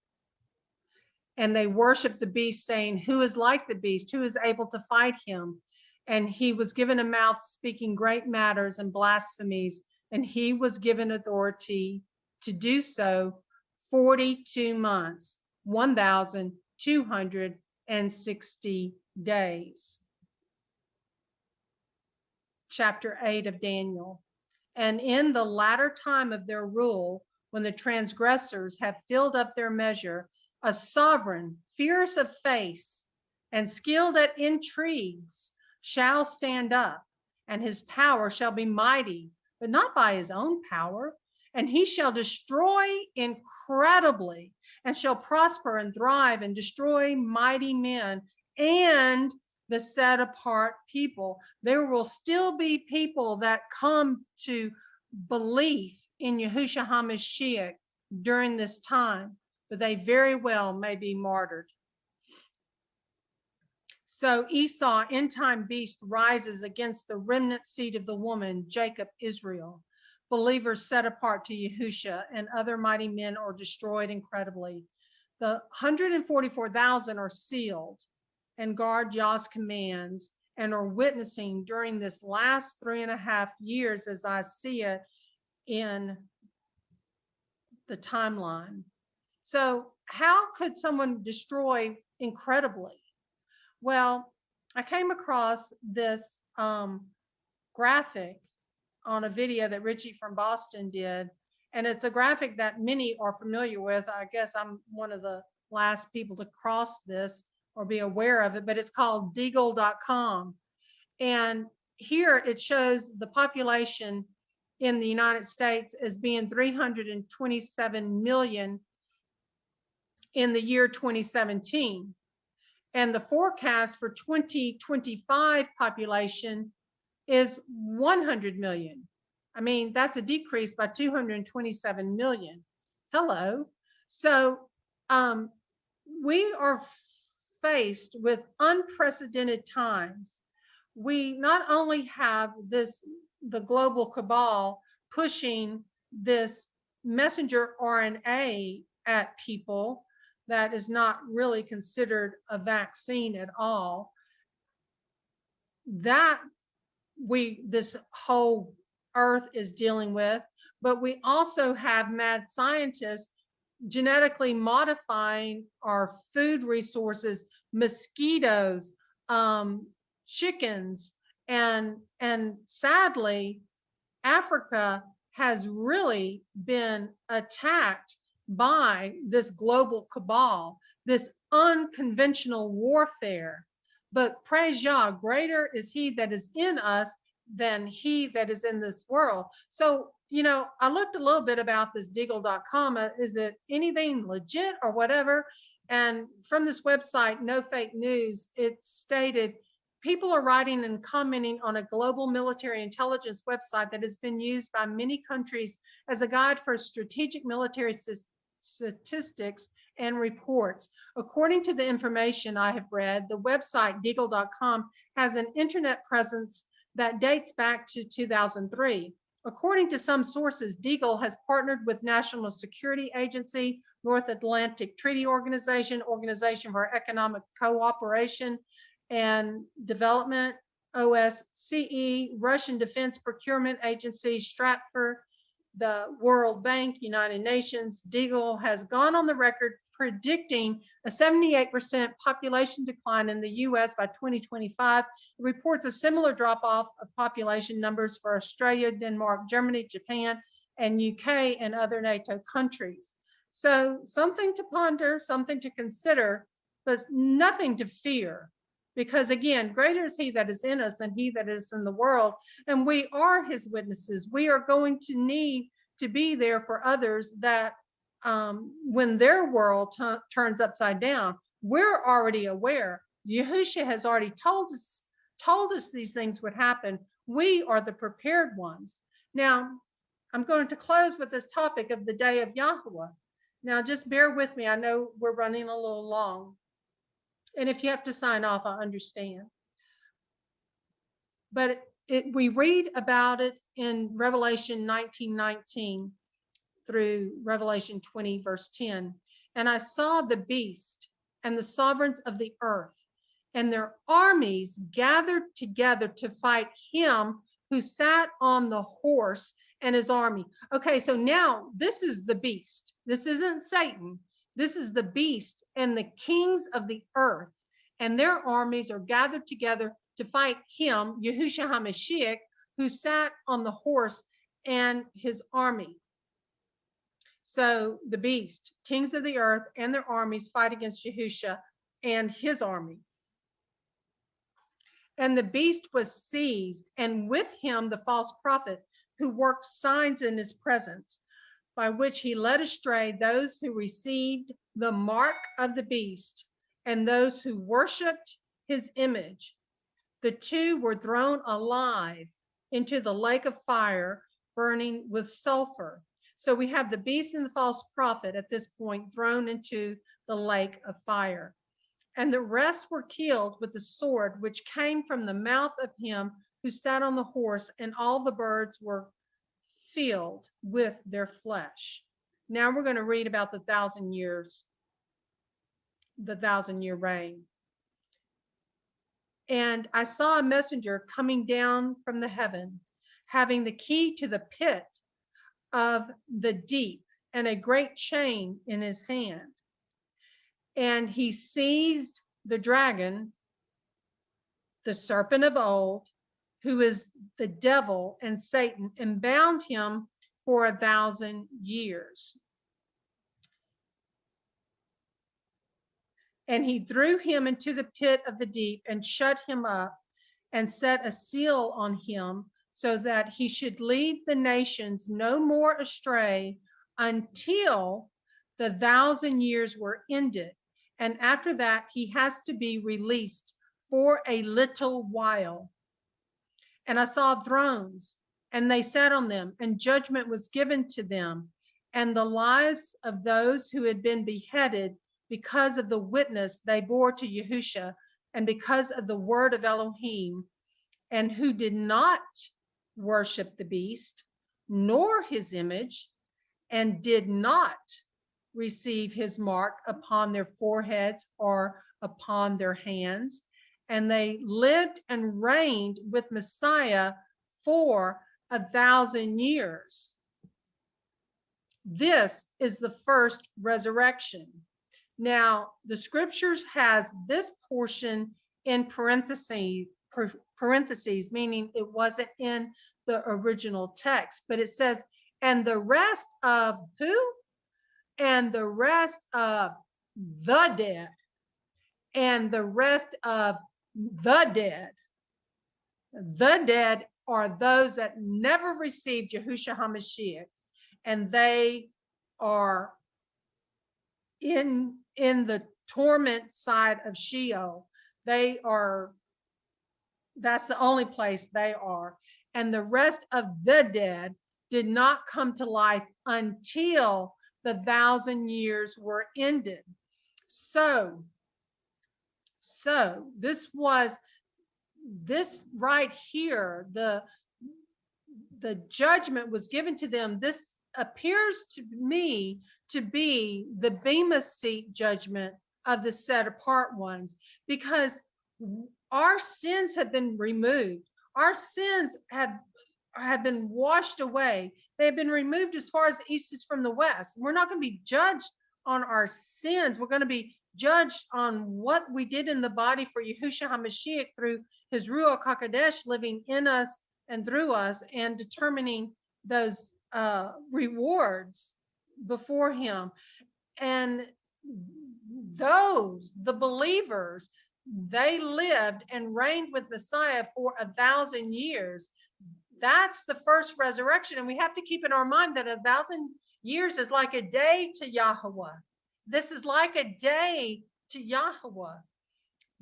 And they worshiped the beast, saying, who is like the beast? Who is able to fight him? And he was given a mouth speaking great matters and blasphemies, and he was given authority to do so 42 months, 1,260 days. Chapter 8 of Daniel. And in the latter time of their rule, when the transgressors have filled up their measure, a sovereign, fierce of face, and skilled at intrigues, shall stand up, and his power shall be mighty, but not by his own power. And he shall destroy incredibly, and shall prosper and thrive, and destroy mighty men and the set apart people. There will still be people that come to belief in Yahusha HaMashiach during this time, but they very well may be martyred. So Esau, end-time beast, rises against the remnant seed of the woman, Jacob, Israel. Believers set apart to Yahusha and other mighty men are destroyed incredibly. The 144,000 are sealed and guard Yah's commands and are witnessing during this last 3.5 years as I see it in the timeline. So how could someone destroy incredibly? Well, I came across this graphic on a video that Richie from Boston did, and it's a graphic that many are familiar with. I guess I'm one of the last people to cross this or be aware of it, but it's called Deagle.com. And here it shows the population in the United States as being 327 million in the year 2017. And the forecast for 2025 population is 100 million. I mean, that's a decrease by 227 million. Hello. So we are faced with unprecedented times. We not only have the global cabal pushing this messenger RNA at people that is not really considered a vaccine at all, that this whole earth is dealing with, but we also have mad scientists genetically modifying our food resources, mosquitoes, chickens, and sadly, Africa has really been attacked by this global cabal, this unconventional warfare. But praise Yah, greater is he that is in us than he that is in this world. So, you know, I looked a little bit about this Deagle.com. Is it anything legit or whatever? And from this website, No Fake News, it stated, people are writing and commenting on a global military intelligence website that has been used by many countries as a guide for strategic military statistics and reports. According to the information I have read, the website Deagle.com has an internet presence that dates back to 2003. According to some sources, Deagle has partnered with National Security Agency, North Atlantic Treaty Organization, Organization for Economic Cooperation and Development, OSCE, Russian Defense Procurement Agency, Stratfor, the World Bank, United Nations. Deagle has gone on the record predicting a 78% population decline in the US by 2025. It reports a similar drop-off of population numbers for Australia, Denmark, Germany, Japan, and UK, and other NATO countries. So something to ponder, something to consider, but nothing to fear. Because again, greater is he that is in us than he that is in the world. And we are his witnesses. We are going to need to be there for others that when their world turns upside down, we're already aware. Yahusha has already told us these things would happen. We are the prepared ones. Now, I'm going to close with this topic of the day of Yahuwah. Now, just bear with me. I know we're running a little long. And if you have to sign off, I understand. But we read about it in Revelation 19:19 through Revelation 20, verse 10. And I saw the beast and the sovereigns of the earth and their armies gathered together to fight him who sat on the horse and his army. Okay, so now this is the beast. This isn't Satan. This is the beast and the kings of the earth, and their armies are gathered together to fight him, Yahusha HaMashiach, who sat on the horse and his army. So the beast, kings of the earth and their armies fight against Yahusha and his army. And the beast was seized, and with him the false prophet who worked signs in his presence, by which he led astray those who received the mark of the beast and those who worshiped his image. The two were thrown alive into the lake of fire, burning with sulfur. So we have the beast and the false prophet at this point thrown into the lake of fire. and the rest were killed with the sword which came from the mouth of him who sat on the horse, and all the birds were filled with their flesh. Now we're going to read about the 1,000 years, the 1,000-year reign. And I saw a messenger coming down from the heaven, having the key to the pit of the deep and a great chain in his hand. And he seized the dragon, the serpent of old, who is the devil and Satan, and bound him for 1,000 years. And he threw him into the pit of the deep and shut him up and set a seal on him, so that he should lead the nations no more astray until the 1,000 years were ended. And after that, he has to be released for a little while. And I saw thrones, and they sat on them, and judgment was given to them. And the lives of those who had been beheaded because of the witness they bore to Yahusha, and because of the word of Elohim, and who did not worship the beast, nor his image, and did not receive his mark upon their foreheads or upon their hands. And they lived and reigned with Messiah for 1,000 years. This is the first resurrection. Now, the scriptures has this portion in parentheses, meaning it wasn't in the original text, but it says, and the rest of who? And the rest of the dead. And the rest of the dead. The dead are those that never received Yahusha HaMashiach, and they are in the torment side of Sheol. That's the only place they are. And the rest of the dead did not come to life until the 1,000 years were ended. So this right here, the judgment was given to them. This appears to me to be the Bema seat judgment of the set apart ones, because our sins have been removed. Our sins have been washed away. They have been removed as far as the east is from the west. We're not going to be judged on our sins. We're going to be judged on what we did in the body for Yahusha HaMashiach through his Ruach HaKodesh living in us and through us, and determining those rewards before him. And the believers, they lived and reigned with Messiah for 1,000 years. That's the first resurrection. And we have to keep in our mind that 1,000 years is like a day to Yahweh. This is like a day to Yahweh.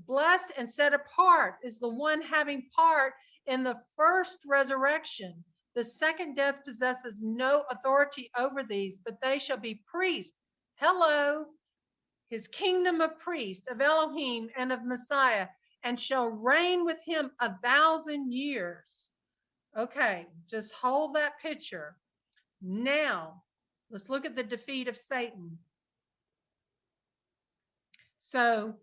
Blessed and set apart is the one having part in the first resurrection. The second death possesses no authority over these, but they shall be priests. Hello, his kingdom of priests, of Elohim and of Messiah, and shall reign with him 1,000 years. Okay, just hold that picture. Now, let's look at the defeat of Satan. So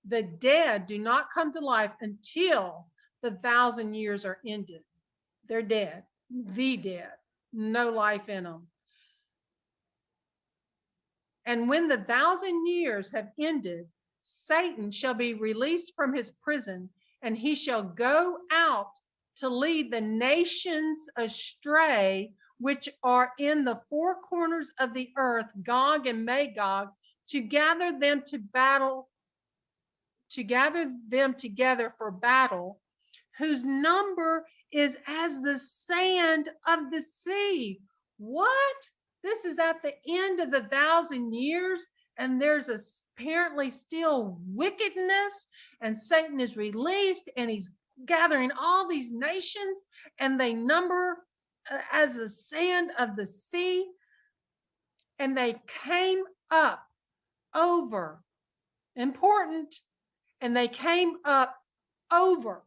the dead do not come to life until the 1,000 years are ended. They're dead, the dead, no life in them. And when the 1,000 years have ended, Satan shall be released from his prison, and he shall go out to lead the nations astray, which are in the four corners of the earth, Gog and Magog, to gather them together for battle, whose number is as the sand of the sea. What? This is at the end of the 1,000 years, and there's apparently still wickedness, and Satan is released, and he's gathering all these nations, and they number as the sand of the sea. And they came up over, important, And they came up over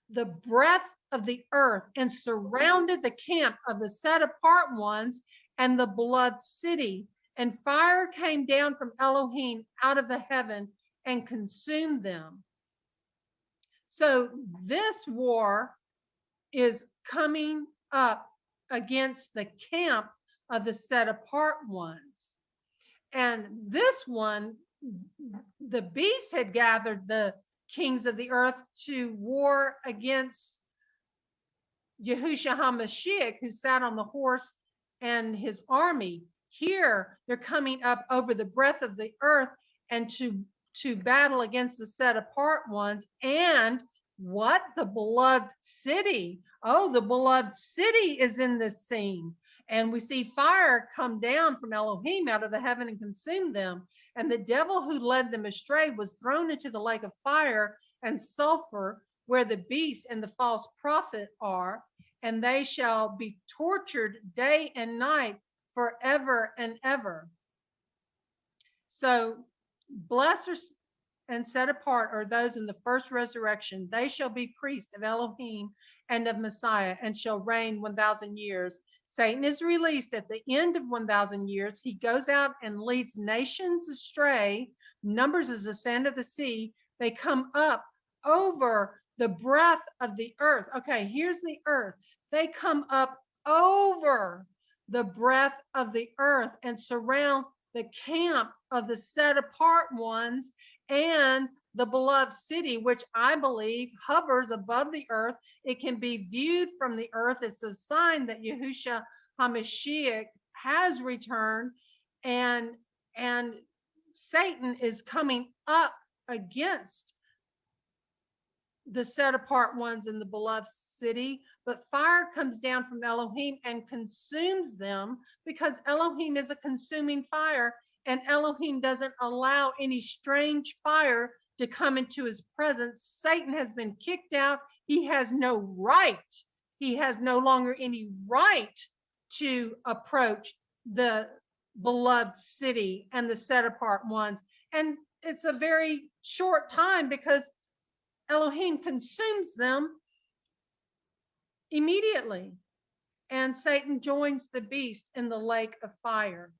the breadth of the earth and surrounded the camp of the set apart ones and the beloved city. And fire came down from Elohim out of the heaven and consumed them. So this war is coming up against the camp of the set apart ones. And this one, the beast had gathered the kings of the earth to war against Yahusha HaMashiach, who sat on the horse, and his army. Here, they're coming up over the breadth of the earth and to battle against the set apart ones. And what? The beloved city. Oh, the beloved city is in this scene. And we see fire come down from Elohim out of the heaven and consume them. And the devil who led them astray was thrown into the lake of fire and sulfur, where the beast and the false prophet are, and they shall be tortured day and night forever and ever. So blessed and set apart are those in the first resurrection. They shall be priests of Elohim and of Messiah, and shall reign 1,000 years. Satan is released at the end of 1,000 years. He goes out and leads nations astray. Numbers as the sand of the sea. They come up over the breadth of the earth. Okay, here's the earth. They come up over the breadth of the earth and surround the camp of the set apart ones and the beloved city, which I believe hovers above the earth. It can be viewed from the earth. It's a sign that Yahusha HaMashiach has returned, and Satan is coming up against the set apart ones in the beloved city. But fire comes down from Elohim and consumes them, because Elohim is a consuming fire, and Elohim doesn't allow any strange fire to come into his presence. Satan has been kicked out. He has no right. He has no longer any right to approach the beloved city and the set apart ones. And it's a very short time, because Elohim consumes them immediately, and Satan joins the beast in the lake of fire.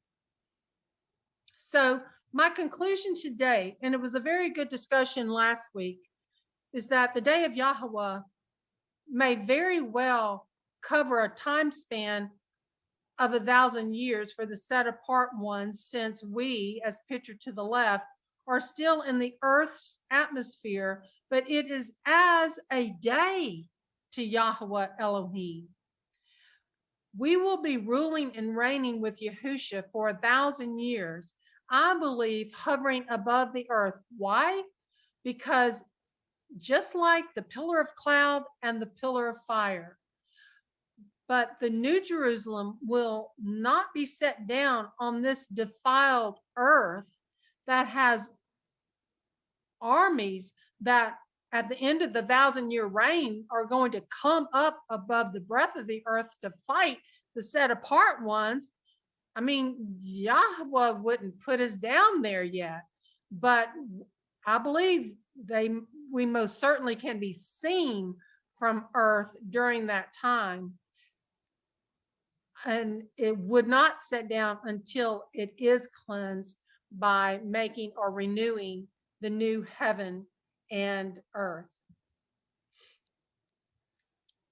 So my conclusion today, and it was a very good discussion last week, is that the day of Yahweh may very well cover a time span of 1,000 years for the set apart ones, since we, as pictured to the left, are still in the earth's atmosphere, but it is as a day to Yahweh Elohim. We will be ruling and reigning with Yahusha for 1,000 years, I believe, hovering above the earth. Why? Because just like the pillar of cloud and the pillar of fire, but the New Jerusalem will not be set down on this defiled earth that has armies that at the end of the 1,000-year reign are going to come up above the breadth of the earth to fight the set apart ones. I mean, Yahweh wouldn't put us down there yet, but I believe we most certainly can be seen from earth during that time. And it would not set down until it is cleansed by making or renewing the new heaven and earth.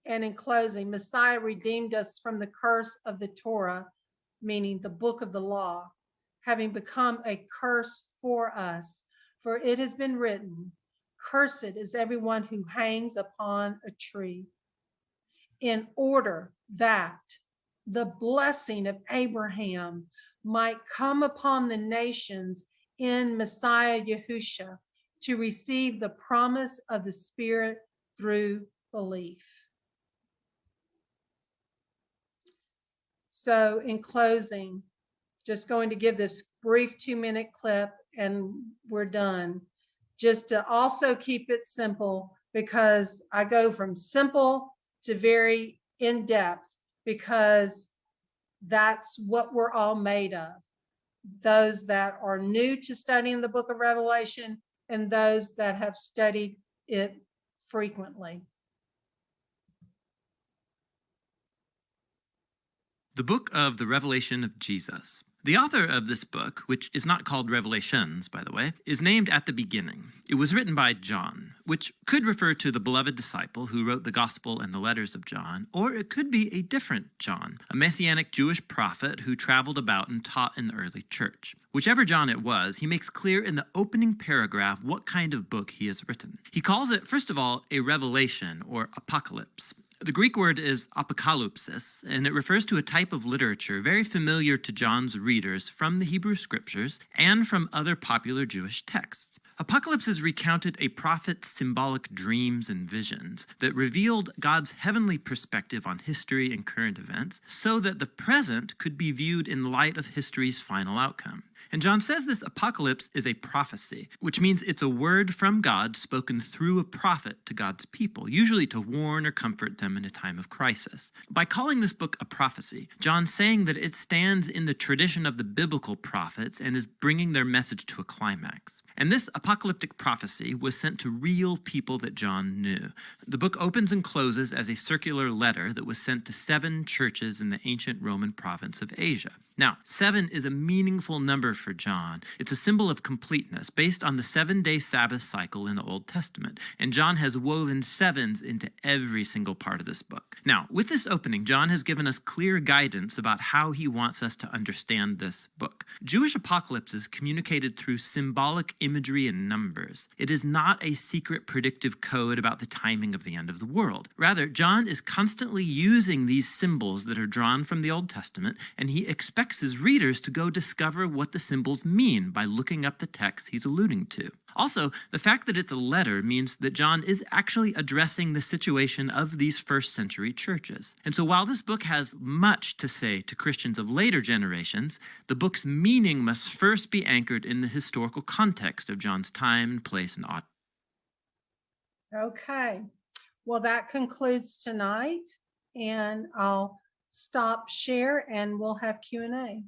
And in closing, Messiah redeemed us from the curse of the Torah, meaning the book of the law, having become a curse for us. For it has been written, "Cursed is everyone who hangs upon a tree," in order that the blessing of Abraham might come upon the nations in Messiah Yahusha, to receive the promise of the Spirit through belief. So in closing, just going to give this brief 2-minute clip and we're done. Just to also keep it simple, because I go from simple to very in-depth, because that's what we're all made of. Those that are new to studying the book of Revelation and those that have studied it frequently. The Book of the Revelation of Jesus. The author of this book, which is not called Revelations, by the way, is named at the beginning. It was written by John, which could refer to the beloved disciple who wrote the Gospel and the letters of John, or it could be a different John, a messianic Jewish prophet who traveled about and taught in the early church. Whichever John it was, he makes clear in the opening paragraph what kind of book he has written. He calls it, first of all, a revelation or apocalypse. The Greek word is apokalypsis, and it refers to a type of literature very familiar to John's readers from the Hebrew Scriptures and from other popular Jewish texts. Apocalypses recounted a prophet's symbolic dreams and visions that revealed God's heavenly perspective on history and current events so that the present could be viewed in light of history's final outcome. And John says this apocalypse is a prophecy, which means it's a word from God spoken through a prophet to God's people, usually to warn or comfort them in a time of crisis. By calling this book a prophecy, John's saying that it stands in the tradition of the biblical prophets and is bringing their message to a climax. And this apocalyptic prophecy was sent to real people that John knew. The book opens and closes as a circular letter that was sent to 7 churches in the ancient Roman province of Asia. Now, 7 is a meaningful number for John. It's a symbol of completeness based on the 7-day Sabbath cycle in the Old Testament. And John has woven 7s into every single part of this book. Now, with this opening, John has given us clear guidance about how he wants us to understand this book. Jewish apocalypses communicated through symbolic imagery and numbers. It is not a secret predictive code about the timing of the end of the world. Rather, John is constantly using these symbols that are drawn from the Old Testament, and he expects his readers to go discover what the symbols mean by looking up the text he's alluding to. Also, the fact that it's a letter means that John is actually addressing the situation of these first century churches. And so while this book has much to say to Christians of later generations, the book's meaning must first be anchored in the historical context of John's time and place and audience. Okay, well, that concludes tonight, and I'll stop share and we'll have Q&A.